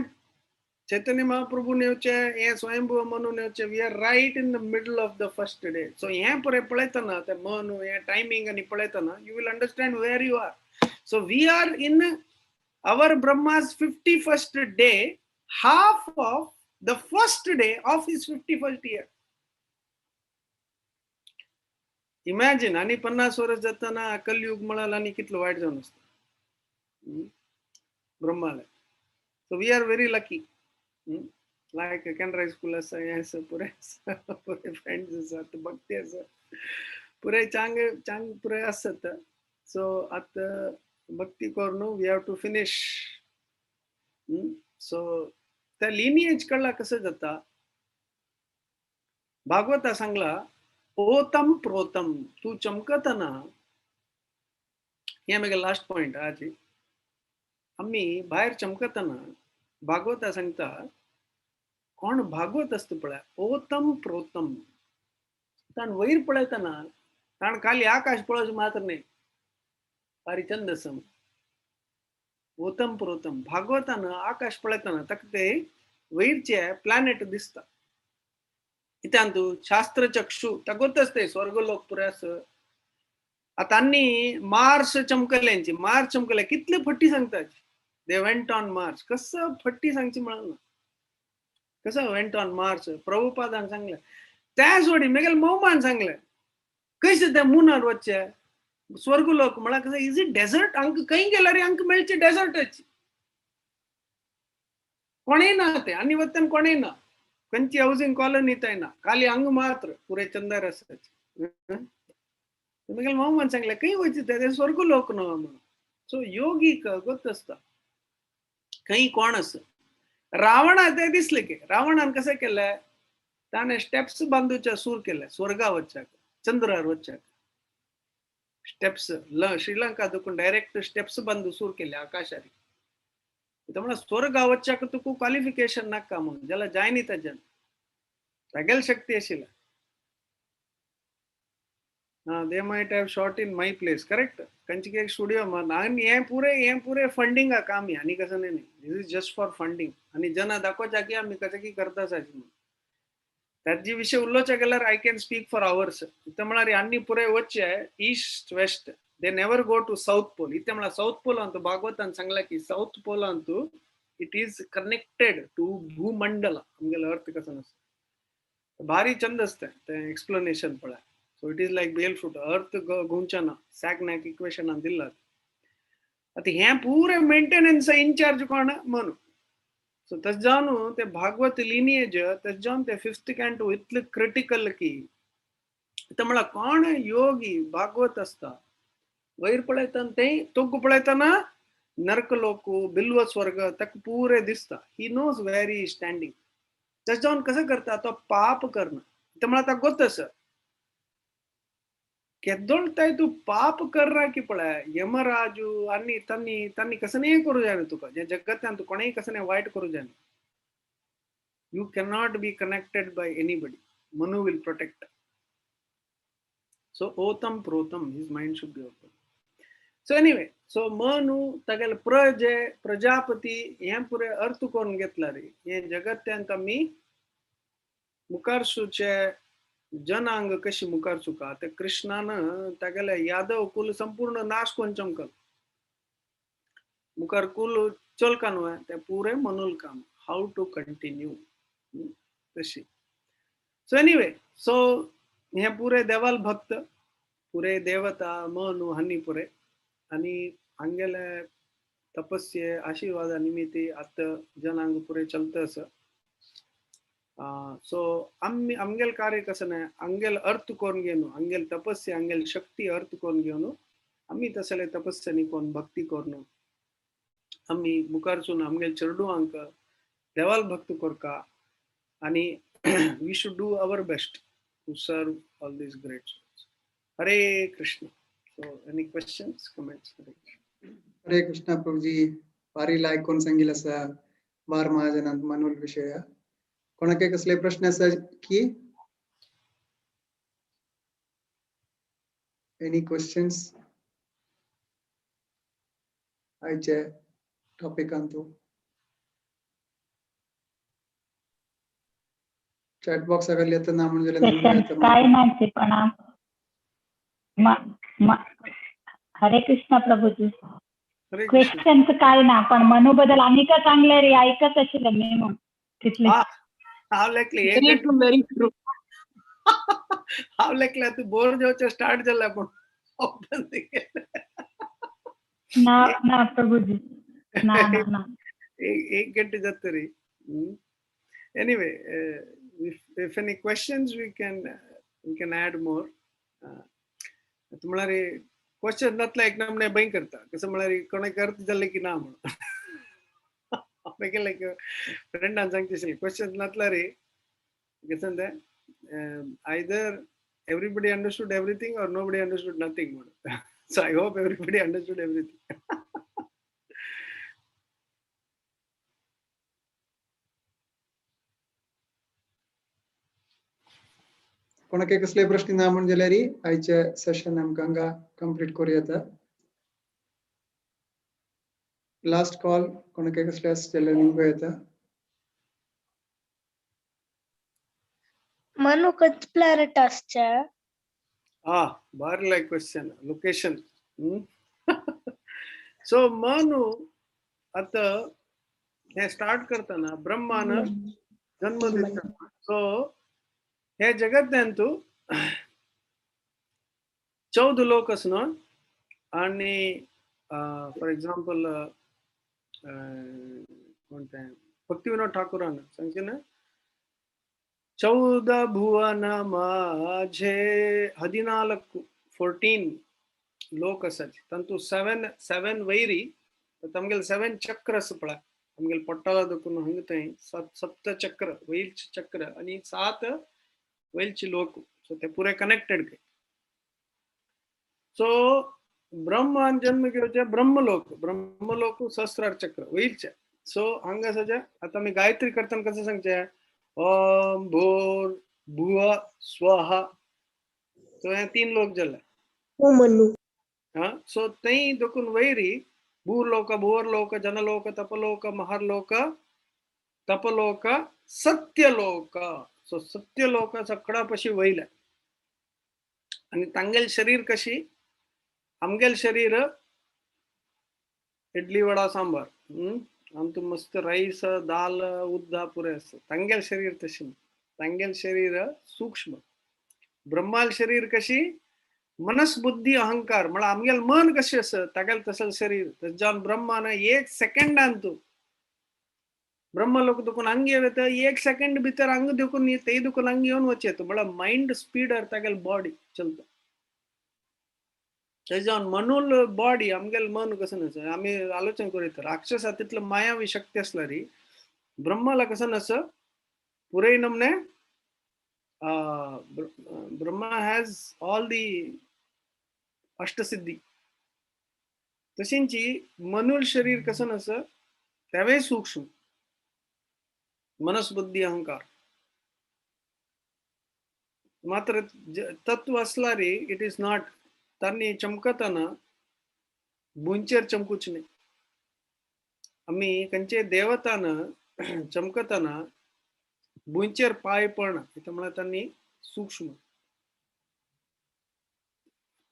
चैतन्य महाप्रभू नेवचे हे स्वयंभू मनू नेवचे we are right in the middle of the first day so हे पळय पळयतना ते मनू हे टायमिंग आनी पळयतना you will understand where you are so we are in our Brahma's 51st day, half of the first day of his 51st year. Imagine, आणि 50 वर्ष जाताना कलयुग म्हणाल आणि कितलं वाईट जाऊन असतं ब्रह्माला so we are very lucky like Canara school असं हे असं पुरे फ्रेंड्स असतात भक्ती असं पुरे चांग पुरे असत सो आता भक्ती करून we have to finish so त्या लिनिएज कडला कसं जाता भागवता सांगला ओतम प्रोतम तू चमकतना हे मगे लास्ट पॉइंट आज आम्ही बाहेर चमकतना भागवता सांगता कोण भागवत असत पळय ओतम प्रोतम ताण वयर पळयतना ताण खाली आकाश पळोवचें मात्र न्ही भारी चंद सम ओतम प्रोतम भागवतान आकाश पळयतना ताका ते वयरचे प्लॅनेट दिसता इथान तू शास्त्र चक्षु तागोतच ते स्वर्गलोक पुरे आस आता आनी मार्स चमकल्यांची मार्स चमकले कितले फट्टी सांगता दे वेंट ऑन मार्स कसं फट्टी सांगची म्हणून कसं वेंट ऑन मार्स प्रभुपादान सांगले त्या सोडी मेगेल मोहमान सांगले कशें ते मुनार वच्चे स्वर्गलोक म्हळ्यार कसं इज इट डेझर्ट अंक खंय गेल्यार अंक मेळचे डेझर्टच कोणेय ना ते आनी वतन कोणेय ना खंयची हाऊसिंग कॉलनी थंय ना खाली अंग मात्र पुरे चंदर आसाचे मेगेल मोहमान सांगले खंय वयचे ते स्वर्गलोक न्हू म्हणून सो योगीक गोत आसता खंय कोण आसा रावणा ते दिसले की रावणान कशें केलें ताणें स्टेप्स बांदूचे सूर केले स्वर्गा वचच्याक चंद्रार वचच्याक स्टेप्स श्रीलंका देखून डायरेक्ट स्टेप्स बांदू सूर केले आकाशार त्यामुळे स्वर्ग वचच्याक तुका क्वालिफिकेशन नाका म्हणून ज्याला जायनी ताच्यान तागेल शक्ती आशिल्ला they might have shot in my place correct Kanchi एक स्टुडिओ मान आणि हे पुरे फंडिंग काम आणि कसं नाही दिस इज जस्ट फॉर फंडिंग आणि जना दाखवच्या की आम्ही कसं की करता साची त्यात जी विषय उल्लोचा गेल्यार I can speak for hours इथं म्हळ्यार आनी पुरे वच्चे east west they never go to south pole इथे म्हळ्यार साऊथ पोल अंतू भागवतान सांगला की साऊथ पोल अंतू इट इज कनेक्टेड टू भूमंडल आमगेलो अर्थ कसं नसतं भारी चंद असतं ते एक्सप्लेनेशन पळय so it is like bell fruit earth गुंचना सॅगनॅक इक्वेशन दिला आता हे पुरे मेंटेनन्स इनचार्ज कोण म्हणू सो तस जावन ते भागवत लिनिएज तस जावन ते 5th कॅन्टो इतले क्रिटिकल की ते म्हळ्यार कोण योगी भागवत असता वयर पळयतना ते तोग पळयतना नरकलोक बिल्व स्वर्ग ताका पुरे दिसता he knows where he standing तस जावन कसं करता तो पाप करना ते म्हळ्यार ताका गोत आसा केदोळताय तू पाप कर रहा की पळय यमराजू आणि तांणी कसं नाही करू जाय तुका जे जगत्यान तू कोणेय कसं नाही वाईट करू जाय you can not be connected by anybody Manu will protect so ओतम प्रोतम his mind should be open so anyway so Manu तागेल प्रजापती हे पुरे अर्थ करून घेतला रे हे जगत्यान आमी मुखारसूचे जनांग कशी मुखार चुका ते कृष्णानं तागेले यादव कुल संपूर्ण नाश कोण चमकल मुखार कुल चलका न्हू ते पुरे मनूल काम हाऊ टू कंटिन्यू तशी सो एनिवे सो हे पुरे देवाल भक्त पुरे देवता मनु हन्नी पुरे आणि अंगेले तपस्ये आशीर्वाद निमित्ती आत जनांग पुरे चलतं असं सो आमगेल कार्य कसं नाही अंगेल अर्थ कोण घेऊन अंगेल तपस्या अंगेल शक्ती अर्थ कोण घेऊन आम्ही तसले तपस्यानी कोण भक्ती करून आम्ही मुखारसून आमगेल चरडू अंक देवाल भक्त करका आणि we should do our best to serve all these great souls. Hare Krishna. So any questions comments? Hare Krishna प्रभुजी. वारी लायक कोण सांगेल असा बार महाजनांत मनोल विषय कोणाके कसले प्रश्न असा की एनी क्वेश्चन्स आयचे टॉपिकांतू चॅट बॉक्स अगर येतं ना म्हणजे काय नाही पण हरे कृष्णा प्रभूजी. हरे कृष्ण. क्वेश्चनच काय ना पण मनू बद्दल आम्ही का चांगलं रे ऐकत असेल मी मग तिथले हाव लेकली एक Very true. हाव लेकला तू बोर जेवचं स्टार्ट झाला पण open नाही केलं. ना ना प्रभूजी ना ना ना एक घंटे जात तरी. Anyway, if any questions we can add more. तुम्हाला रे क्वेश्चन नसला एक नाम नाही बहीण करता कसं मला रे कोणी करत झालं की ना म्हणून लाईक फ्रेंडान सांगते क्वेश्चन नसला रे कसं ते either everybody understood everything or nobody understood nothing म्हणून. So I hope everybody understood everything. कोणाके कसले प्रश्न ना म्हणजे री आयचे सेशन आमकां कंप्लीट करूया. लास्ट कॉल कोणाके कसले असलेले निघूया येता. मनु कसल्या टास्कच्या बार क्वेश्चन लोकेशन. सो मनु आता हे स्टार्ट करताना ब्रह्मान जन्म दिता. सो हे जगत्यांतू 14 लोक असणं आणि फॉर एक्झाम्पल कोणते भक्तिविनोद ठाकूरान सांगते ना 14 भुवन माझे 14 लोक असायचे तंतू 7 वैरी तर तमगेल 7 चक्र असं पळा आमगेल पोट्टाला दुखून हंगताय 7 चक्र वैलचे चक्र आणि 7 वैलची लोक. सो ते पुरे कनेक्टेड काही. सो ब्रह्मान जन्म घेवचे ब्रह्मलोक सहस्रार चक्र वैलचे. सो हंग असायचे आता मी गायत्री करताना कसं सांगचे ओम भूर भुव स्वहा. सो हे 3 लोक झाले. हो मनु. सो तई दुखून वैरी भूरलोक जनलोक तपलोक महारलोक तपलोक सत्यलोक. सो सत्यलोक सगळ्यापाशी वैल आणि तांगेल शरीर कशी आमगेल शरीर इडली वडा सांबार आमचं मस्त राईस दाल उद्दा पुरे असतं. तांगेल शरीर तशी तांगेल शरीर सूक्ष्म. ब्रह्माल शरीर कशी मनस बुद्धी अहंकार मला आमगेल मन कशी असं तागेल तसल शरीर त्याच्यावर ब्रह्मान 1 सेकंडान तू ब्रह्मलोक दुखून अंग येत 1 सेकंड भितर अंग दुखून ते दुखून अंग येऊन वचेत मला माइंड स्पीड तागेल बॉडी चलतं. त्याच्यावर मनूल बॉडी आमगेल मन कसं नसं आम्ही आलोचना करू राक्षसा तिथलं मायावी शक्ती असला री ब्रह्माला कसं नसं पुरे नमने ब्रह्मा हॅज ऑल दी अष्टसिद्धी. तशींची मनूल शरीर कसं नसं त्यावे सूक्ष्म मनसबुद्धी अहंकार मात्र तत्व असला रे इट इज नॉट त्यांनी चमकताना बुंचेर चमकूच नाही. आम्ही कंचे देवतानं चमकताना बुंचेर पाय पण इथं मला त्यांनी सूक्ष्म.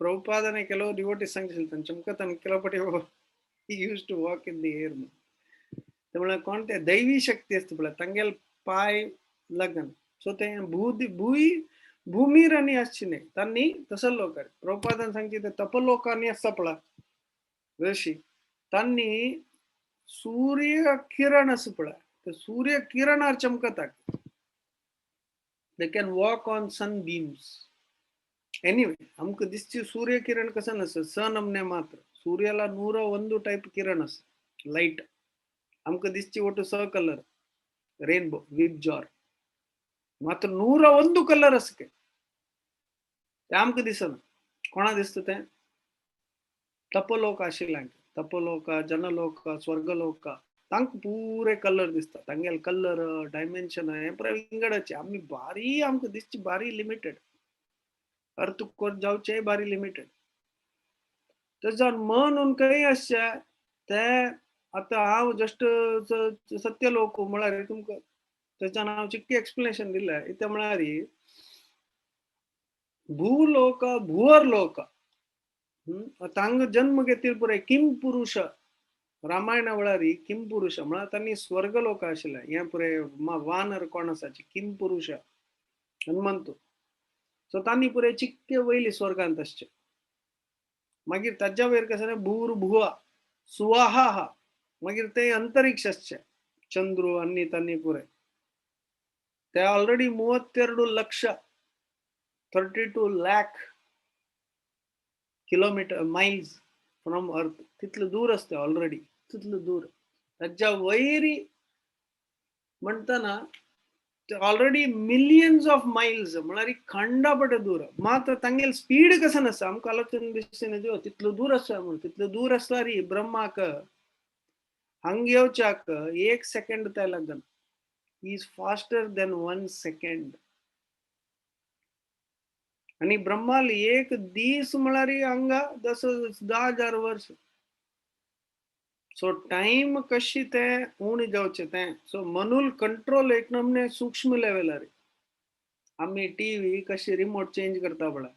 प्रभुपादाने ಕೆಲವು ಡಿವೋಟಿಸ್ सांगितलं चमकताना केला पटे he used to walk in the air. त्यामुळे कोणत्या दैवी शक्ती असते बघा तंगेल पाय लगन. सो ते भूमी रनी अच्छी तन्नी तसल्लोक प्रभुपादन सांगते तपलोकानी सपळा ऋषी तन्नी सूर्य किरण सपळा तो सूर्य किरण चमकता they can walk on sunbeams anyway हमको दिसची सूर्य किरण कसं नसतं सन हमने मात्र सूर्याला 101 टाइप किरण असतं लाईट हमको दिसची ಒಟ್ಟು स कलर रेनबो विथ जॉर मात्र 101 कलर असके ते आमक दिसन कोणा दिसत ते तपलोक आशिल्ल्यांक तपलोक जनलोक स्वर्गलोक तांक पूरे कलर दिसता तांगेल कलर डायमेन्शन हे पुरे विंगडाचे आमी बारी आमक दिसची बारी लिमिटेड अर्थ कोर जावचे बारी लिमिटेड तसं म्हणून काही अशा ते आता हांव जस्ट सत्य लोक म्हळ्यार तुमकां त्याच्यान हांव चिक्की एक्सप्लेनेशन दिलें इथे म्हळ्यार भूलोक भुवर लोक तांग जन्म घेतील पुरे किम पुरुष रामायणा वेळार किम पुरुष म्हळ्यार तांणी स्वर्ग लोक आशिल्ले हे पुरे वानर कोण आसाचे किम पुरुष हनुमंत सो तांणी पुरे चिक्के वयली स्वर्गांत आसचे मागीर ताज्या वयर कशें भूर भुवा सुवाहा हा मागीर ते अंतरिक्ष आसचे चंद्रू अन्नी तांणी पुरे ते ऑलरेडी 32 लक्ष 32 लाख किलोमीटर माइल्स फ्रॉम अर्थ तितलं दूर असते ऑलरेडी तितलं दूर ताज्या वयरी म्हणताना ऑलरेडी मिलियन्स ऑफ माइल्स म्हळ्यार खंडापटे दूर मात्र तांगेल स्पीड कसं नसता आमकां आलोचन दिसना जो तितलो दूर आसा म्हणून तितलो दूर आसल्यार ब्रह्माक हांग येवच्याक 1 सेकंड ते लागना he is faster than 1 second आणि ब्रह्माल एक दीस म्हळ्यार हांगा 10,000 वर्ष सो टाइम कशी ते उणी जावचे ते सो मनूल कंट्रोल एक नमने सूक्ष्म लेवलार आम्ही टीव्ही कशी रिमोट चेंज करता पळय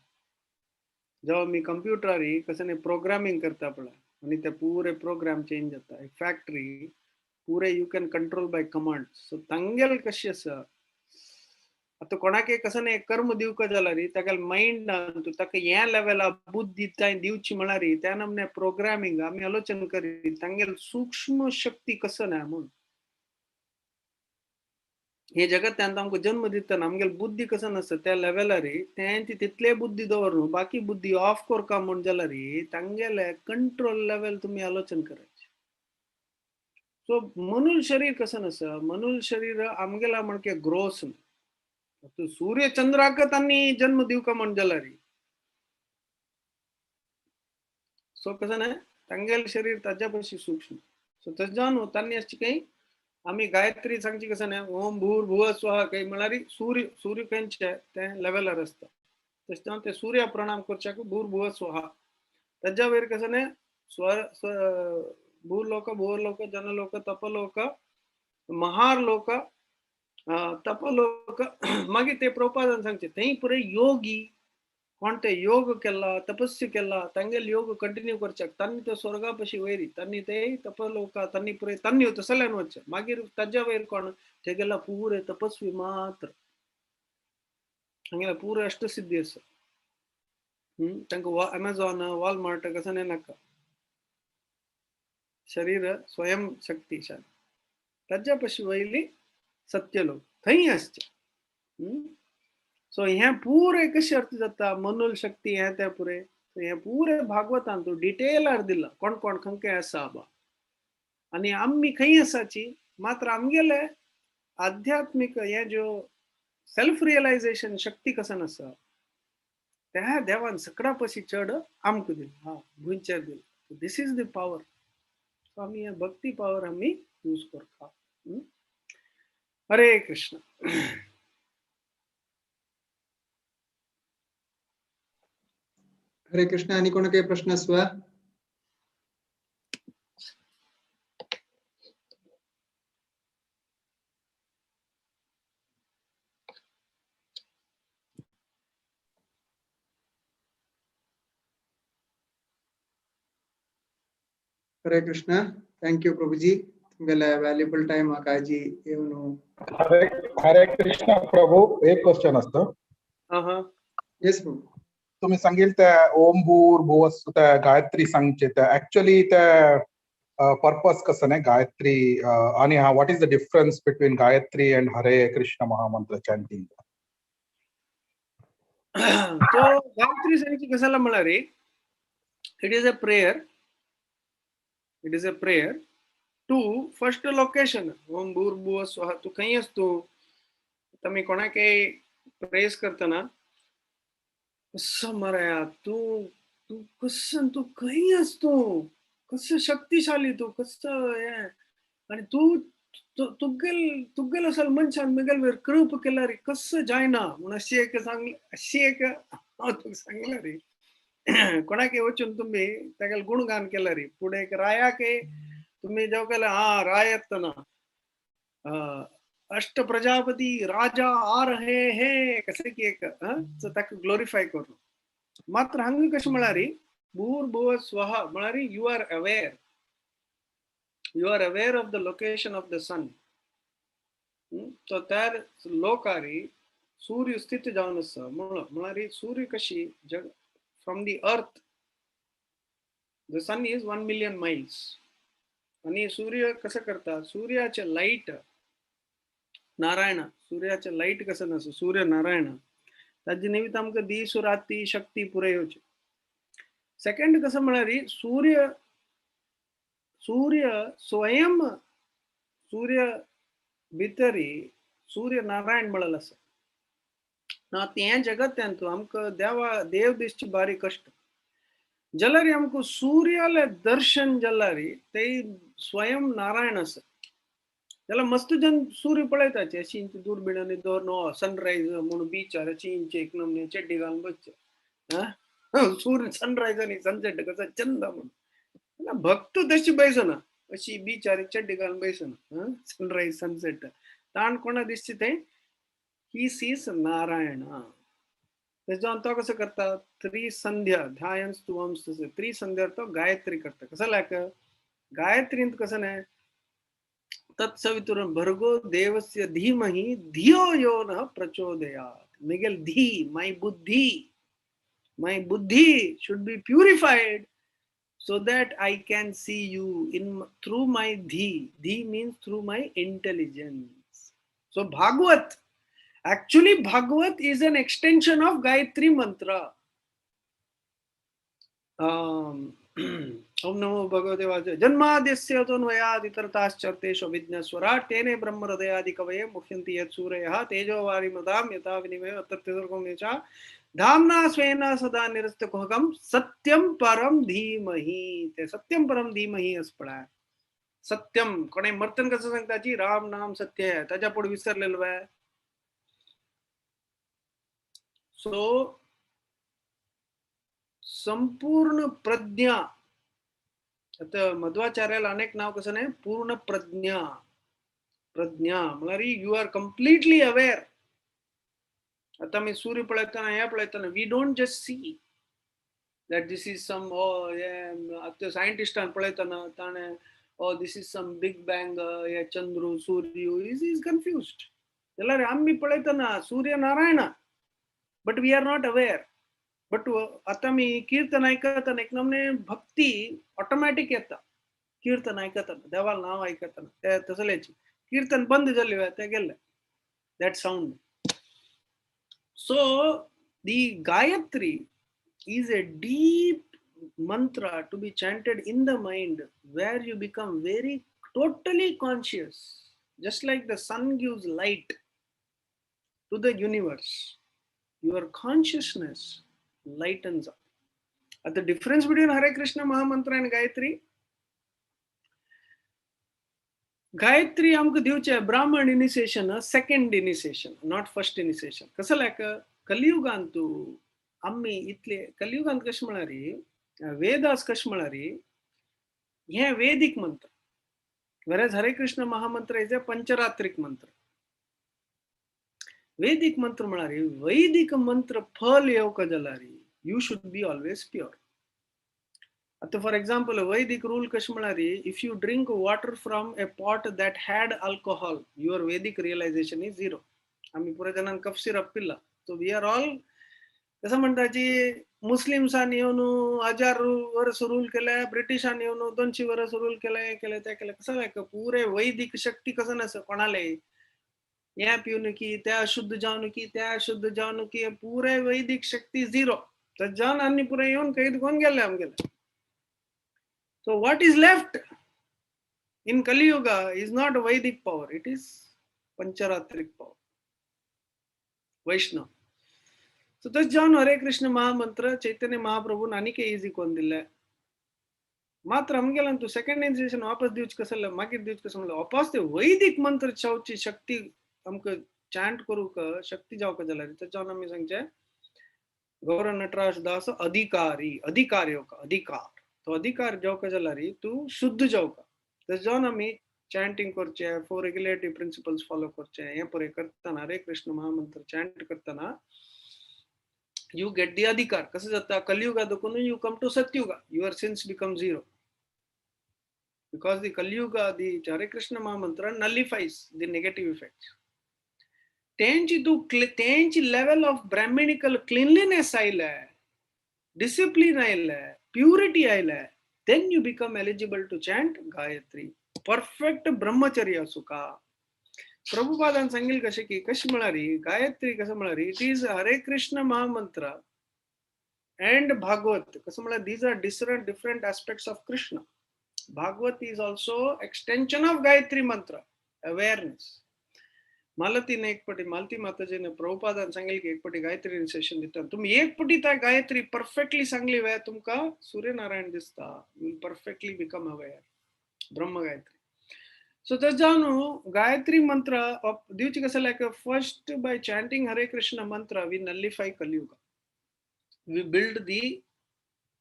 जेव्हा मी कंप्युटर कसं प्रोग्रामिंग करता पळय आणि ते पूरे प्रोग्राम चेंज जाता एक फॅक्टरी पूरे you can control by command so तांगेल कशी आसा आता कोणाक कसं एक कर्म दिवक जाल्यार ताका माइंड ताका हे लेवला बुद्धी दिवची म्हळ्यार त्या नमने प्रोग्रामिंग आम्ही आलोचन करी तांगेल सूक्ष्म शक्ती कसं ना म्हणून हे जगत्यांत आमकां जन्म दितना आमगेल बुद्धी कसं नसता त्या लेवलार तेंची तितले बुद्धी दवरून बाकी बुद्धी ऑफ करका म्हण जाल्यार तांगेले कंट्रोल लेवल तुम्ही आलोचन करायचे सो मनूल शरीर कसं नसा मनूल शरीर आमगेला म्हणके ग्रोस सूर्य चंद्राक तांणी जन्म दिवका म्हण जाल्यार सो कसं ना तांगेल शरीर ताज्या पशी सूक्ष्म सो तजान तांणी अशी काही आम्ही गायत्री सांगची कसं ना ओम भूर भुव स्वाहा काही म्हळ्यार सूर्य सूर्य खंयचे ते लेवलार असता तशें ते सूर्य प्रणाम करच्याक भूर भुव स्वाहा ताज्या वयर कसं ना स्वर भूलोक भुवलोक जनलोक तपलोक महारलोक तपलोक मागीर ते प्रभुपादान सांगचे थंय पुरे योगी कोण ते योग केला तपस्या केला तांगेल योग कंटिन्यू करच्याक तांणी तो स्वर्गा पशी वयरी तांणी ते तपलोक तांणी पुरे तांणी तसल्यान वचचे मागीर ताज्या वयर कोण ते गेला पुरे तपस्वी मात्र हांगेला पुरे अष्टसिद्धी आसा तांकां अमेझॉन वॉलमार्ट कसं नाही नाका शरीर स्वयं शक्तिशाली ताज्या पशी वयली सत्य लोक थंय आसचे सो हे पुरे कशें अर्थ जाता मनोल शक्ती हे ते पुरे हे पुरे भागवतान तो डिटेलार दिला कोण कोण खंय आसा बा आनी आमी खंय आसाची मात्र आमगेले आध्यात्मिक हे ज्यो सेल्फ रियलायझेशन शक्ती कसं आसा त्या देवान सकरा पशी चड आमकां दिला हा भुंयचेर दिला दिस इज द पावर सो आमी हे भक्ती पावर आमी यूज करता हरे कृष्ण हरे कृष्ण आणि कोण काही प्रश्न आसवा हरे Krishna thank you Prabhuji तुमगेले valuable time काळजी येवन हरे कृष्ण प्रभू एक क्वेश्चन असतं येस प्रभू. तुम्ही सांगेल त्या ओम भूर भुवस त्या गायत्री सांगचे त्या ऍक्च्युअली त्या पर्पज कसं नाही गायत्री आणि हा what is the difference between Gayatri and Hare Krishna mahamantra chanting. तो गायत्री सांगची कशाला म्हणा रे, it is a prayer. It is a prayer to first location. Om Bhur Bhuva स्वहा. तू खंय असतो, तुम्ही कोणाके प्रेस करताना कसं मराया तू तू कसं तू खंय असतो, कसं शक्तिशाली तू कसं हे आणि तू तुगेल असल मनशान मिगेल वेर कृप केला रे कसं जायना म्हणून अशी एक तू सांगला रे. कोणाके वचून तुम्ही त्याला गुणगान केलं रे. पुढे एक राया के तुम्ही जेव्हा केलं हा राय येतना अष्ट प्रजापती राजा आ रहे हे कसे की एक ताका ग्लोरिफाय करू. मात्र हंग कशी म्हणारी भूर भुव स्वहा म्हणारी you are aware. You are aware of the location of the sun. So त्यार लोकारी सूर्य स्थित जाऊन असं म्हणारी सूर्य कशी जग from the earth the sun is 1 million miles. आणि सूर्य कसं करता सूर्याचे लाईट नारायण सूर्याचे लाईट कसं नसतं सूर्य नारायण त्याची निमित्त आमक दिस राती शक्ती पुरे होचे. सेकंड कसं म्हणारी सूर्य स्वयं सूर्य भितरी सूर्य नारायण म्हणलं असं ना त्या जगत्यांतू आमक देव दिसची बारी कष्ट जलारी आमक सूर्याला दर्शन जलारी ते स्वयं नारायण असं. त्याला मस्त जन सूर्य पळयताचे अशी इंच दूरबीणाने दोन सनराईज म्हणून बीचार अशी इंच एक नमने चड्डी घालून बसचे सूर्य सनराईज आणि सनसेट कसा चंद म्हणून भक्त तशी बैसना अशी बिचारी चड्डी घालून बैसना सनराईज सनसेट ताण कोणा दिसते ते ही सीस नारायण. त्याच्यावर तो कसं करता त्रिसंध्या ध्यान स्तुवम त्रिसंध्या तो गायत्री करता. कसं लायक गायत्रींत कसं नाही तत्सवितुर भर्गो देवस्य धीमहि धियो यो न प्रचोदयात. मिगेल धी माय बुद्धी should be purified so that I can see you through my dhi. Dhi means through my intelligence. So Bhagavad, actually Bhagavad is an extension of Gayatri mantra. Om Namo Bhagavate Vasudevaya. Janmadesya tonvayad itartaschatesh vidyaswara tene brahma hridayadi kavaye mukhyanti yat surayah tejo varimadam yata vinimaya atatyasurgam necha धामना स्वेना सदा निरस्त कुहकम सत्यम परम धीमहि. ते सत्यम परम धीमहि असं पळा. सत्यम कोणी मर्तन कसं सांगताची राम नाम सत्य आहे त्याच्या पुढे विसरलेलो आहे. सो संपूर्ण प्रज्ञा आता मध्वाचार्याला अनेक नाव कसं नाही पूर्ण प्रज्ञा म्हणजे यू आर कम्प्लिटली अवेअर. आता मी सूर्य पळताना या पळताना we don't just see that this is some आता सायंटिस्टान पळताना ताणे this is some big bang या चंद्र सूर्य इज कन्फ्युज्ड. जाल्यार आम्ही पळताना Surya Narayana but we are not aware. But आता मी कीर्तन ऐकताना एक नमने भक्ती ऑटोमॅटिक येता. कीर्तन ऐकताना देवाला नाव ऐकताना तसल्याची कीर्तन बंद झाले ते गेले that sound. So the Gayatri is a deep mantra to be chanted in the mind where you become very totally conscious. Just like the sun gives light to the universe, your consciousness lightens up. At the difference between Hare Krishna Mahamantra and Gayatri, Gayatri आमक दिवचे ब्राह्मण initiation second initiation not first initiation. कसं लायक कलियुगांतू आम्ही इतले कलियुगांत कशें म्हणारी वेदास कशें म्हणारी हे वेदिक मंत्र whereas हरे कृष्ण महामंत्र इज अ पंचरात्रिक मंत्र. वेदिक मंत्र म्हणारी वैदिक मंत्र फल येवक जाल्यारी you should be always pure. आता फॉर एक्झाम्पल वैदिक रूल कशें म्हणारी if you drink water from a pot that had alcohol your Vedic realisation is 0. आम्ही पुऱ्या जणांना कफ सिरप पिल्ला So we are all कसं म्हणतात जी मुस्लिम्सांनी येऊन 1000 वर्ष रूल केलंय, ब्रिटिशांनी येऊन 200 वर्ष रूल केलंय ते केलं कसं आहे का पुरे वैदिक शक्ती कसं नसं कोणाला या पिऊन की त्या शुद्ध जाऊन की त्या शुद्ध जाऊन की पूरे वैदिक शक्ती झिरो तर जाऊन आणि पुरे येऊन काही कोण गेले आम गेले. So what is left in Kaliyuga is not Vedic power, it is Pancharatrik power, Vaishnava. So तस जाऊन हरे कृष्ण महामंत्र चैतन्य महाप्रभू आणि के इजी कोण दिले मात्र आमगेला तू सेकंड इन्सिएशन वापस दिवच कसं मागीर दिवच कसं म्हणलं वापस ते वैदिक मंत्र चावची शक्ती आमक चॅन्ट करू का शक्ती जावका जाल्यार त्याच्यावर आमी सांगचे गौर नटराज दास अधिकारी अधिकार येवका अधिकार तो अधिकार जावका जाल्यार तू शुद्ध जावका तस जावन आमी चॅन्टिंग करचे 4 रेग्युलेटरी प्रिन्सिपल्स फॉलो करचे हे परे करताना हरे कृष्ण महामंत्र चॅन्ट करताना you get the adhikar. कसं जाता Kaliyuga दुखून you come to satyuga, your sins become zero because the Kaliyuga the Hare Krishna Mahamantra nullifies the negative effects. त्यांची level of brahminical cleanliness आयला, discipline आयला, purity आयला, then you become eligible to chant Gayatri. Perfect brahmacharya असू का प्रभुपादान सांगेल कसे की कशी म्हणारी गायत्री कसं म्हणारी इट इज हरे कृष्ण महामंत्र अँड भागवत कसं म्हणा these are different aspects of Krishna. Bhagavat is also extension of Gayatri mantra awareness. मालतीने एक पटी मालती माताजीने प्रभुपादान सांगेल की एक पटी गायत्री इनिशिएशन दिता तुम्ही एक पटी त्या गायत्री परफेक्टली सांगली वेळ तुमका सूर्यनारायण दिसता you will perfectly become aware Brahma Gayatri. So that's down Gayatri mantra of Divuchika like first by chanting Hare Krishna mantra we nullify Kali Yuga. We build the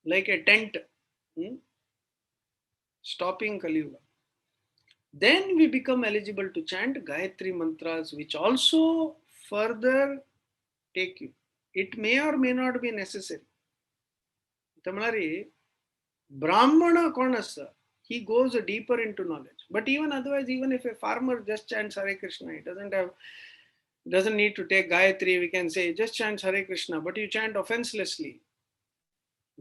like a tent stopping Kali Yuga. Then we become eligible to chant Gayatri mantras which also further take you. It may or may not be necessary. Tamari Brahmana konasa he goes deeper into knowledge. But even otherwise, even if a farmer just chants Hare Krishna, he doesn't need to take Gayatri, we can say, just chants Hare Krishna, but you chant offenselessly.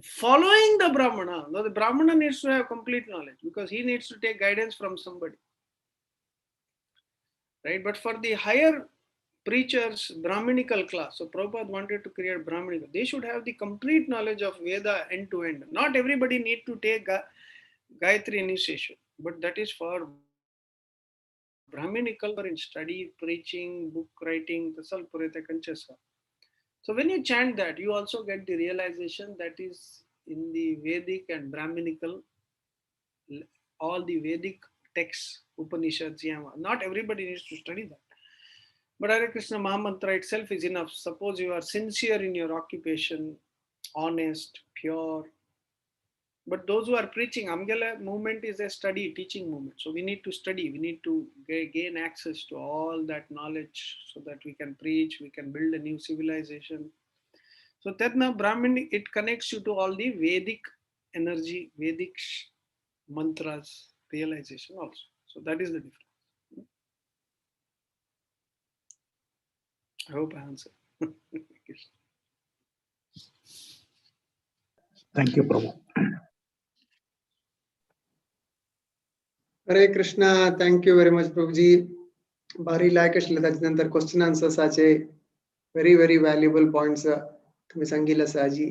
Following the Brahmana, though the Brahmana needs to have complete knowledge because he needs to take guidance from somebody. Right? But for the higher preachers, Brahminical class, so Prabhupada wanted to create Brahminical, they should have the complete knowledge of Veda end to end. Not everybody need to take Gayatri initiation, but that is for Brahminical in study, preaching, book writing, so when you chant that, you also get the realization that is in the Vedic and Brahminical, all the Vedic texts, Upanishads, not everybody needs to study that. But Hare Krishna Mahamantra itself is enough. Suppose you are sincere in your occupation, honest, pure. But those who are preaching, Amgala movement is a study, teaching movement. So we need to study, we need to gain access to all that knowledge so that we can preach, we can build a new civilization. So Tatna Brahmin, it connects you to all the Vedic energy, Vedic mantras, realization also. So that is the difference. I hope I answered. Thank you, Prabhu. Hare Krishna. Thank you very much Prabhuji. भारी लायक आशिल्ले ताचे question आन्सर्साचे very very valuable points तुम्ही सांगिल्ले आसाजी.